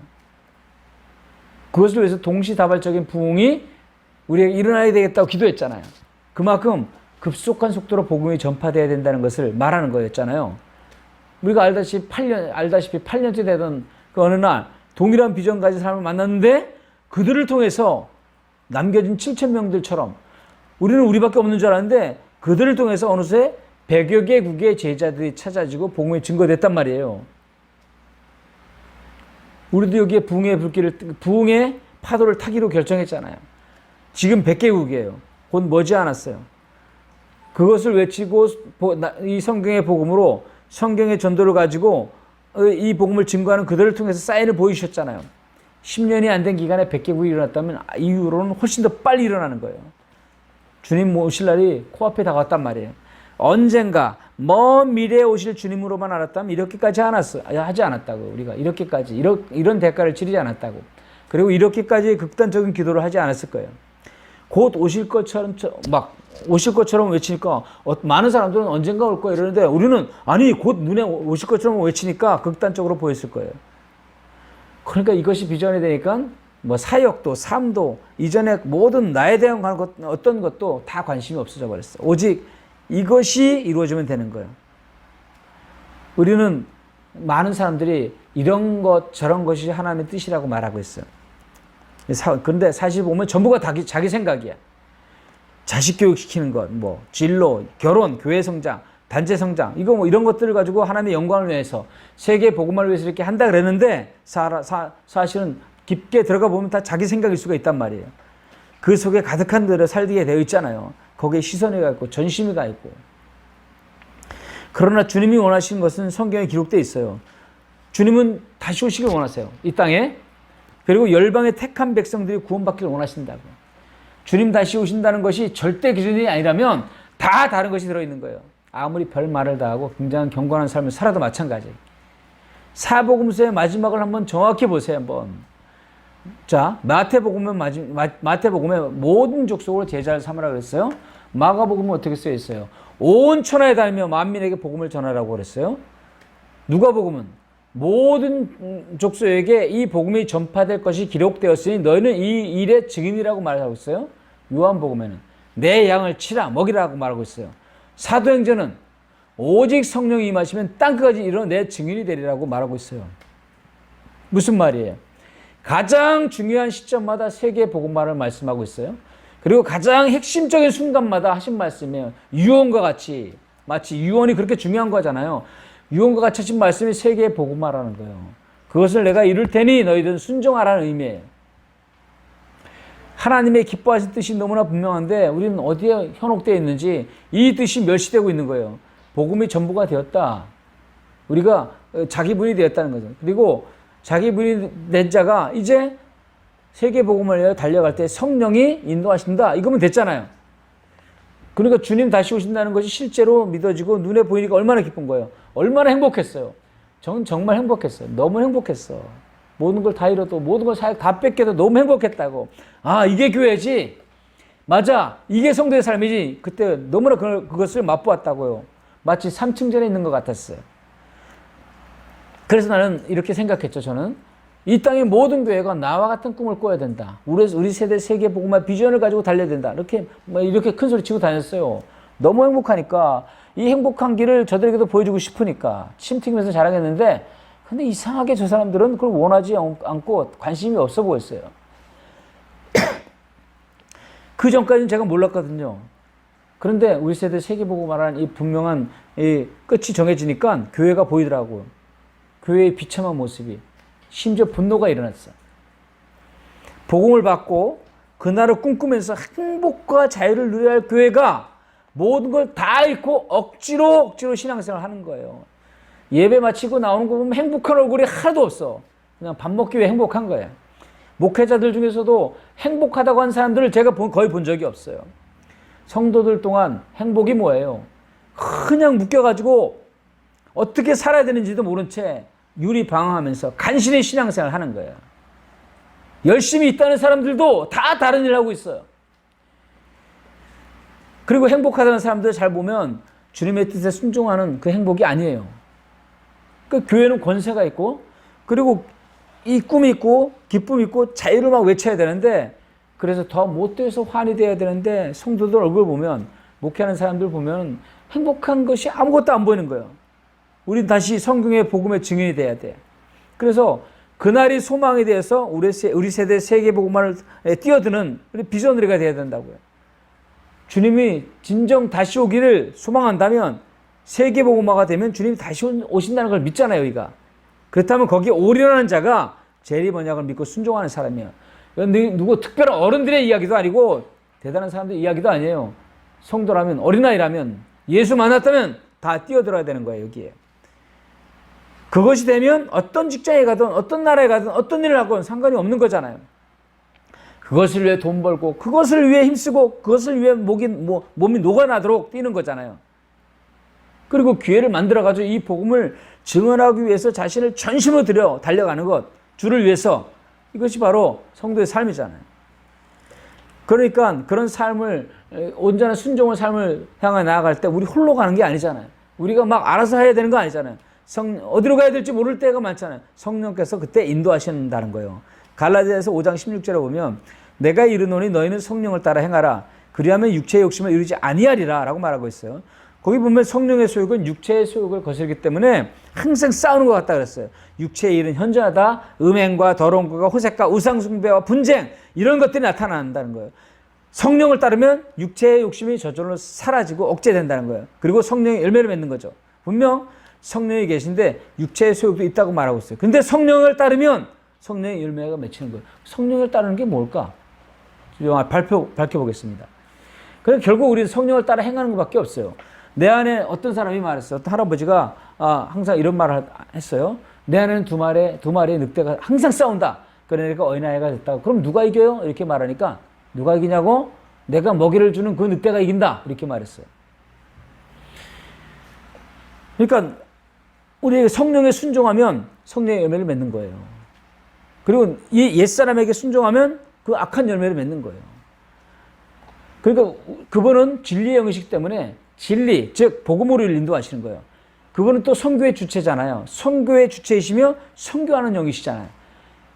그것을 위해서 동시다발적인 부흥이 우리에게 일어나야 되겠다고 기도했잖아요. 그만큼 급속한 속도로 복음이 전파되어야 된다는 것을 말하는 거였잖아요. 우리가 알다시피 8년째 되던 그 어느 날 동일한 비전 가진 사람을 만났는데 그들을 통해서 남겨진 7,000명들처럼 우리는 우리밖에 없는 줄 알았는데 그들을 통해서 어느새 100여 개국의 제자들이 찾아지고 복음이 증거됐단 말이에요. 우리도 여기에 부흥의 파도를 타기로 결정했잖아요. 지금 100개국이에요. 곧 머지않았어요. 그것을 외치고 이 성경의 복음으로 성경의 전도를 가지고 이 복음을 증거하는 그들을 통해서 사인을 보이셨잖아요. 10년이 안 된 기간에 100개국이 일어났다면 이후로는 훨씬 더 빨리 일어나는 거예요. 주님 오실 날이 코앞에 다가왔단 말이에요. 언젠가 먼 미래에 오실 주님으로만 알았다면 이렇게까지 하지 않았다고. 우리가 이렇게까지 이런 대가를 치르지 않았다고. 그리고 이렇게까지 극단적인 기도를 하지 않았을 거예요. 곧 오실 것처럼 외치니까 많은 사람들은 언젠가 올 거야 이러는데 우리는 아니 곧 눈에 오실 것처럼 외치니까 극단적으로 보였을 거예요. 그러니까 이것이 비전이 되니까 뭐 사역도 삶도 이전에 모든 나에 대한 어떤 것도 다 관심이 없어져 버렸어요. 오직 이것이 이루어지면 되는 거예요. 우리는 많은 사람들이 이런 것 저런 것이 하나님의 뜻이라고 말하고 있어요. 그런데 사실 보면 전부가 자기 생각이야. 자식 교육시키는 것, 뭐 진로, 결혼, 교회 성장, 단체 성장 이런 것들을 가지고 하나님의 영광을 위해서 세계 복음화를 위해서 이렇게 한다 그랬는데 사실은 깊게 들어가 보면 다 자기 생각일 수가 있단 말이에요. 그 속에 가득한 들을 살게 되어 있잖아요. 거기에 시선이 가 있고 전심이 가 있고. 그러나 주님이 원하시는 것은 성경에 기록되어 있어요. 주님은 다시 오시길 원하세요. 이 땅에. 그리고 열방의 택한 백성들이 구원받기를 원하신다고. 주님 다시 오신다는 것이 절대 기준이 아니라면 다 다른 것이 들어있는 거예요. 아무리 별 말을 다 하고 굉장히 경건한 삶을 살아도 마찬가지. 사복음서의 마지막을 한번 정확히 보세요. 한번. 자, 마태복음에 모든 족속으로 제자를 삼으라 그랬어요. 마가복음은 어떻게 쓰여 있어요? 온 천하에 다니며 만민에게 복음을 전하라고 그랬어요. 누가복음은 모든 족속에게 이 복음이 전파될 것이 기록되었으니 너희는 이 일의 증인이라고 말하고 있어요. 요한복음에는 내 양을 치라 먹이라고 말하고 있어요. 사도행전은 오직 성령이 임하시면 땅끝까지 이르러 내 증인이 되리라고 말하고 있어요. 무슨 말이에요? 가장 중요한 시점마다 세계 복음화를 말씀하고 있어요. 그리고 가장 핵심적인 순간마다 하신 말씀이에요. 유언과 같이 마치 유언이 그렇게 중요한 거잖아요. 유언과 같이 하신 말씀이 세계에 복음화라는 거예요. 그것을 내가 이룰 테니 너희들은 순종하라는 의미예요. 하나님의 기뻐하신 뜻이 너무나 분명한데 우리는 어디에 현혹되어 있는지 이 뜻이 멸시되고 있는 거예요. 복음이 전부가 되었다. 우리가 자기 분이 되었다는 거죠. 그리고 자기 분이 된 자가 이제 세계 복음을 위해 달려갈 때 성령이 인도하신다. 이거면 됐잖아요. 그러니까 주님 다시 오신다는 것이 실제로 믿어지고 눈에 보이니까 얼마나 기쁜 거예요. 얼마나 행복했어요. 저는 정말 행복했어요. 너무 행복했어. 모든 걸 다 잃어도 모든 걸 다 뺏겨도 너무 행복했다고. 아, 이게 교회지. 맞아. 이게 성도의 삶이지. 그때 너무나 그것을 맛보았다고요. 마치 3층전에 있는 것 같았어요. 그래서 나는 이렇게 생각했죠. 저는 이 땅의 모든 교회가 나와 같은 꿈을 꿔야 된다. 우리 세대 세계 복음화 비전을 가지고 달려야 된다. 이렇게 큰 소리 치고 다녔어요. 너무 행복하니까 이 행복한 길을 저들에게도 보여주고 싶으니까 침 튀기면서 자랑했는데 근데 이상하게 저 사람들은 그걸 원하지 않고 관심이 없어 보였어요. 그 전까지는 제가 몰랐거든요. 그런데 우리 세대 세계복음화라는 이 분명한 이 끝이 정해지니까 교회가 보이더라고요. 교회의 비참한 모습이. 심지어 분노가 일어났어요. 복음을 받고 그날을 꿈꾸면서 행복과 자유를 누려야 할 교회가 모든 걸 다 잃고 억지로 신앙생활을 하는 거예요. 예배 마치고 나오는 거 보면 행복한 얼굴이 하나도 없어. 그냥 밥 먹기 위해 행복한 거예요. 목회자들 중에서도 행복하다고 한 사람들을 제가 거의 본 적이 없어요. 성도들 동안 행복이 뭐예요? 그냥 묶여가지고 어떻게 살아야 되는지도 모른 채 유리방황하면서 간신히 신앙생활을 하는 거예요. 열심히 있다는 사람들도 다 다른 일을 하고 있어요. 그리고 행복하다는 사람들 잘 보면 주님의 뜻에 순종하는 그 행복이 아니에요. 그 교회는 권세가 있고 그리고 이 꿈이 있고 기쁨이 있고 자유를 막 외쳐야 되는데 그래서 더 못돼서 환이 돼야 되는데 성도들 얼굴 보면 목회하는 사람들 보면 행복한 것이 아무것도 안 보이는 거예요. 우린 다시 성경의 복음의 증인이 돼야 돼. 그래서 그날이 소망이 돼서 우리 세대 세계복음화를 뛰어드는 비전우리가 돼야 된다고요. 주님이 진정 다시 오기를 소망한다면 세계복음화가 되면 주님이 다시 오신다는 걸 믿잖아요. 우리가. 그렇다면 거기에 올인하는 자가 재림 언약을 믿고 순종하는 사람이야. 누구 특별한 어른들의 이야기도 아니고 대단한 사람들의 이야기도 아니에요. 성도라면 어린아이라면 예수 만났다면 다 뛰어들어야 되는 거예요. 여기에. 그것이 되면 어떤 직장에 가든 어떤 나라에 가든 어떤 일을 하건 상관이 없는 거잖아요. 그것을 위해 돈 벌고 그것을 위해 힘쓰고 그것을 위해 몸이 녹아나도록 뛰는 거잖아요. 그리고 기회를 만들어가지고 이 복음을 증언하기 위해서 자신을 전심으로 들여 달려가는 것, 주를 위해서 이것이 바로 성도의 삶이잖아요. 그러니까 그런 삶을 온전한 순종의 삶을 향해 나아갈 때 우리 홀로 가는 게 아니잖아요. 우리가 막 알아서 해야 되는 거 아니잖아요. 어디로 가야 될지 모를 때가 많잖아요. 성령께서 그때 인도하신다는 거예요. 갈라디아서 5장 16절에 보면 내가 이르노니 너희는 성령을 따라 행하라. 그리하면 육체의 욕심을 이루지 아니하리라 라고 말하고 있어요. 거기 보면 성령의 소욕은 육체의 소욕을 거스르기 때문에 항상 싸우는 것 같다 그랬어요. 육체의 일은 현저하다. 음행과 더러운 것과 호색과 우상숭배와 분쟁 이런 것들이 나타난다는 거예요. 성령을 따르면 육체의 욕심이 저절로 사라지고 억제된다는 거예요. 그리고 성령의 열매를 맺는 거죠. 분명 성령이 계신데 육체의 소욕도 있다고 말하고 있어요. 근데 성령을 따르면 성령의 열매가 맺히는 거예요. 성령을 따르는 게 뭘까? 밝혀보겠습니다. 그래서 결국 우리는 성령을 따라 행하는 것밖에 없어요. 내 안에 어떤 사람이 말했어요. 어떤 할아버지가 항상 이런 말을 했어요. 내 안에는 두 마리의 늑대가 항상 싸운다. 그러니까 어린아이가 됐다고. 그럼 누가 이겨요? 이렇게 말하니까 누가 이기냐고? 내가 먹이를 주는 그 늑대가 이긴다. 이렇게 말했어요. 그러니까 우리에게 성령에 순종하면 성령의 열매를 맺는 거예요. 그리고 이 옛사람에게 순종하면 그 악한 열매를 맺는 거예요. 그러니까 그분은 진리의 영이시기 때문에 진리, 즉 복음으로 인도하시는 거예요. 그분은 또 선교의 주체잖아요. 선교의 주체이시며 선교하는 영이시잖아요.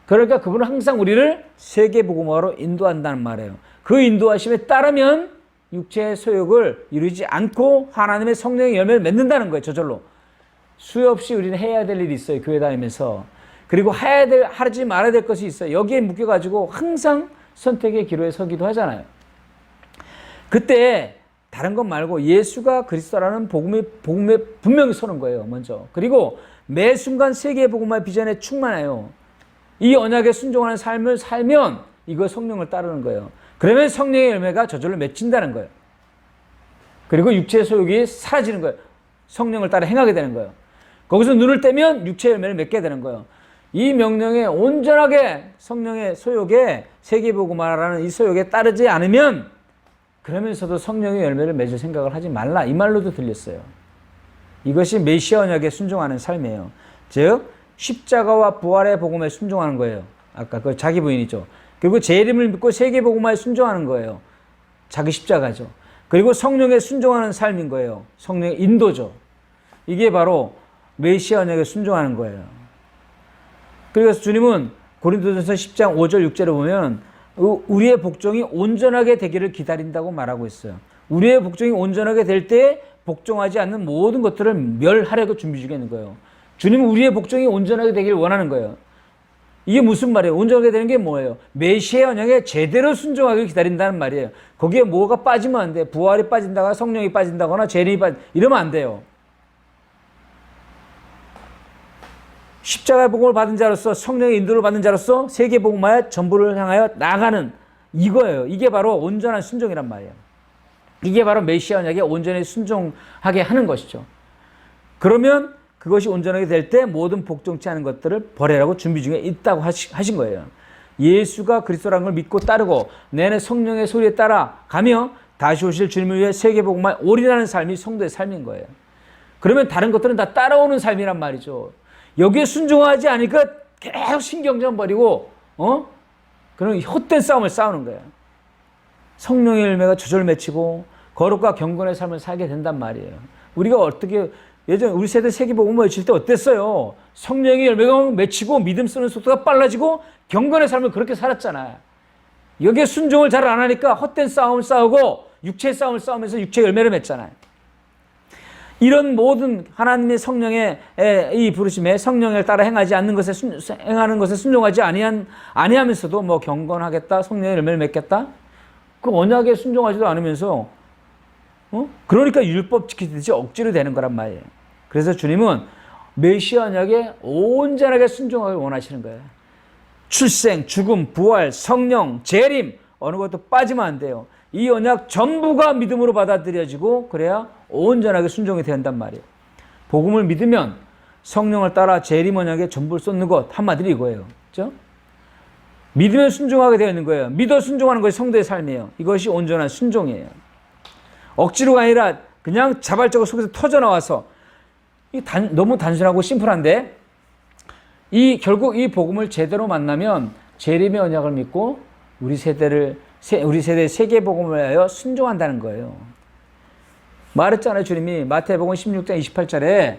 그러니까 그분은 항상 우리를 세계 복음화로 인도한다는 말이에요. 그 인도하심에 따르면 육체의 소욕을 이루지 않고 하나님의 성령의 열매를 맺는다는 거예요. 저절로. 수없이 우리는 해야 될 일이 있어요. 교회 다니면서. 그리고 하지 말아야 될 것이 있어요. 여기에 묶여가지고 항상 선택의 기로에 서기도 하잖아요. 그때 다른 것 말고 예수가 그리스도라는 복음에 분명히 서는 거예요. 먼저. 그리고 매 순간 세계의 복음의 비전에 충만해요. 이 언약에 순종하는 삶을 살면 이거 성령을 따르는 거예요. 그러면 성령의 열매가 저절로 맺힌다는 거예요. 그리고 육체의 소욕이 사라지는 거예요. 성령을 따라 행하게 되는 거예요. 거기서 눈을 떼면 육체의 열매를 맺게 되는 거예요. 이 명령에 온전하게 성령의 소욕에 세계복음화라는 이 소욕에 따르지 않으면 그러면서도 성령의 열매를 맺을 생각을 하지 말라. 이 말로도 들렸어요. 이것이 메시아 언약에 순종하는 삶이에요. 즉 십자가와 부활의 복음에 순종하는 거예요. 아까 그 자기 부인이죠. 그리고 제 이름을 믿고 세계복음화에 순종하는 거예요. 자기 십자가죠. 그리고 성령에 순종하는 삶인 거예요. 성령의 인도죠. 이게 바로 메시아 언약에 순종하는 거예요. 그래서 주님은 고린도전서 10장 5절 6절에 보면 우리의 복종이 온전하게 되기를 기다린다고 말하고 있어요. 우리의 복종이 온전하게 될 때 복종하지 않는 모든 것들을 멸하려고 준비 중에 있는 거예요. 주님은 우리의 복종이 온전하게 되기를 원하는 거예요. 이게 무슨 말이에요? 온전하게 되는 게 뭐예요? 메시아 언약에 제대로 순종하기를 기다린다는 말이에요. 거기에 뭐가 빠지면 안 돼. 부활이 빠진다거나 성령이 빠진다거나 재림이 이러면 안 돼요. 십자가의 복음을 받은 자로서 성령의 인도를 받는 자로서 세계복음화의 전부를 향하여 나가는 이거예요. 이게 바로 온전한 순종이란 말이에요. 이게 바로 메시아 언약에 온전히 순종하게 하는 것이죠. 그러면 그것이 온전하게 될 때 모든 복종치 않은 것들을 버리라고 준비 중에 있다고 하신 거예요. 예수가 그리스도라는 걸 믿고 따르고 내 안에 성령의 소리에 따라 가며 다시 오실 주님을 위해 세계복음화에 올인하는 삶이 성도의 삶인 거예요. 그러면 다른 것들은 다 따라오는 삶이란 말이죠. 여기에 순종하지 않으니까 계속 신경전 버리고 그런 헛된 싸움을 싸우는 거예요. 성령의 열매가 저절로 맺히고 거룩과 경건의 삶을 살게 된단 말이에요. 우리가 어떻게 예전 우리 세대 세계복음화 외칠 때 어땠어요? 성령의 열매가 맺히고 믿음 쓰는 속도가 빨라지고 경건의 삶을 그렇게 살았잖아요. 여기에 순종을 잘 안 하니까 헛된 싸움을 싸우고 육체의 싸움을 싸우면서 육체의 열매를 맺잖아요. 이런 모든 하나님의 성령의 이 부르심에 성령을 따라 행하지 않는 것에 행하는 것에 순종하지 아니하면서도 뭐 경건하겠다, 성령의 열매를 맺겠다. 그 언약에 순종하지도 않으면서 그러니까 율법 지키듯이 억지로 되는 거란 말이에요. 그래서 주님은 메시아 언약에 온전하게 순종하길 원하시는 거예요. 출생, 죽음, 부활, 성령, 재림 어느 것도 빠지면 안 돼요. 이 언약 전부가 믿음으로 받아들여지고 그래야 온전하게 순종이 된단 말이에요. 복음을 믿으면 성령을 따라 재림 언약에 전부를 쏟는 것 한마디로 이거예요. 그렇죠? 믿으면 순종하게 되어 있는 거예요. 믿어 순종하는 것이 성도의 삶이에요. 이것이 온전한 순종이에요. 억지로가 아니라 그냥 자발적으로 속에서 터져나와서 너무 단순하고 심플한데 결국 이 복음을 제대로 만나면 재림의 언약을 믿고 우리 세대의 세계복음을 위하여 순종한다는 거예요. 말했잖아요. 주님이 마태복음 16장 28절에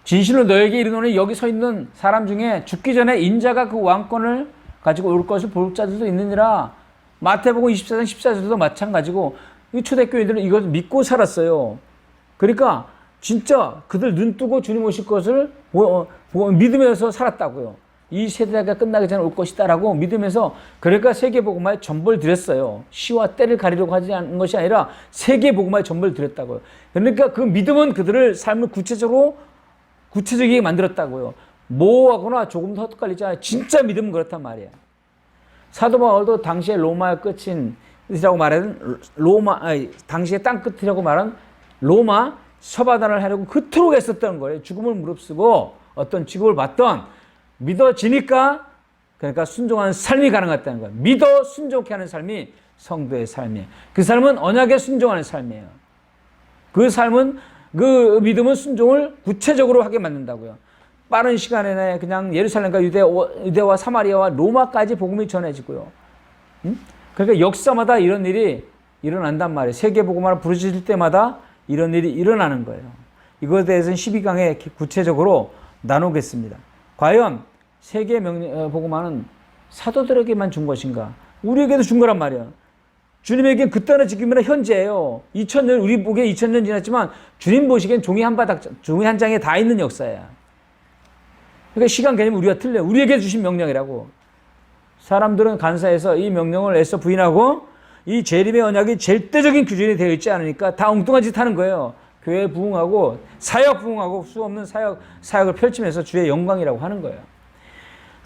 진실로 너에게 이르노니 여기 서 있는 사람 중에 죽기 전에 인자가 그 왕권을 가지고 올 것을 볼 자들도 있느니라. 마태복음 24장 14절도 마찬가지고 이 초대교인들은 이것을 믿고 살았어요. 그러니까 진짜 그들 눈 뜨고 주님 오실 것을 믿으면서 살았다고요. 이 세대가 끝나기 전에 올 것이다라고 믿으면서 그러니까 세계복음화에 전부를 드렸어요. 시와 때를 가리려고 하지 않은 것이 아니라 세계복음화에 전부를 드렸다고요. 그러니까 그 믿음은 그들을 삶을 구체적이게 만들었다고요. 모호하거나 조금 더 헛갈리지 않아요. 진짜 믿음은 그렇단 말이에요. 사도 바울도 당시에 로마의 끝이라고 말하는 당시의 땅 끝이라고 말한 로마 서바단을 하려고 그토록 애썼던 거예요. 죽음을 무릅쓰고 어떤 직업을 받던 믿어지니까 그러니까 순종하는 삶이 가능했다는 거예요. 믿어 순종케 하는 삶이 성도의 삶이에요. 그 삶은 언약에 순종하는 삶이에요. 그 삶은 그 믿음은 순종을 구체적으로 하게 만든다고요. 빠른 시간 내에 그냥 예루살렘과 유대와 사마리아와 로마까지 복음이 전해지고요. 그러니까 역사마다 이런 일이 일어난단 말이에요. 세계복음화를 부르짖을 때마다 이런 일이 일어나는 거예요. 이것에 대해서는 12강에 구체적으로 나누겠습니다. 과연 세계 복음화는 사도들에게만 준 것인가? 우리에게도 준 거란 말이야. 주님에겐 그때나 지금이나 현재예요. 2000년 우리 보기에 2000년 지났지만 주님 보시기엔 종이 한 장에 다 있는 역사야. 그러니까 시간 개념이 우리가 틀려. 우리에게 주신 명령이라고. 사람들은 간사해서 이 명령을 애써 부인하고 이 재림의 언약이 절대적인 기준이 되어 있지 않으니까 다 엉뚱한 짓 하는 거예요. 교회 부흥하고 사역 부흥하고 수없는 사역을 펼치면서 주의 영광이라고 하는 거예요.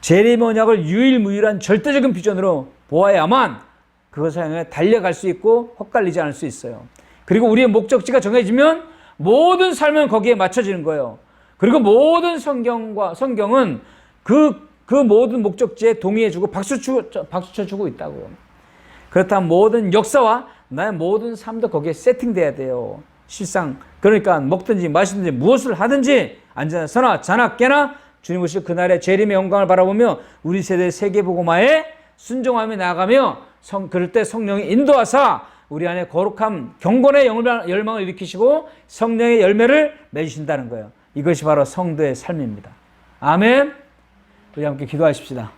재림의 언약을 유일무이한 절대적인 비전으로 보아야만 그것을 향해 달려갈 수 있고 헛갈리지 않을 수 있어요. 그리고 우리의 목적지가 정해지면 모든 삶은 거기에 맞춰지는 거예요. 그리고 모든 성경은 그 모든 목적지에 동의해주고 박수 쳐주고 있다고요. 그렇다면 모든 역사와 나의 모든 삶도 거기에 세팅돼야 돼요. 실상 그러니까 먹든지 마시든지 무엇을 하든지 앉아나 서나 자나 깨나 주님 오실 그날의 재림의 영광을 바라보며 우리 세대 세계복음화에 순종하며 나아가며 그럴 때 성령이 인도하사 우리 안에 거룩함 경건의 열망을 일으키시고 성령의 열매를 맺으신다는 거예요. 이것이 바로 성도의 삶입니다. 아멘. 우리 함께 기도하십시다.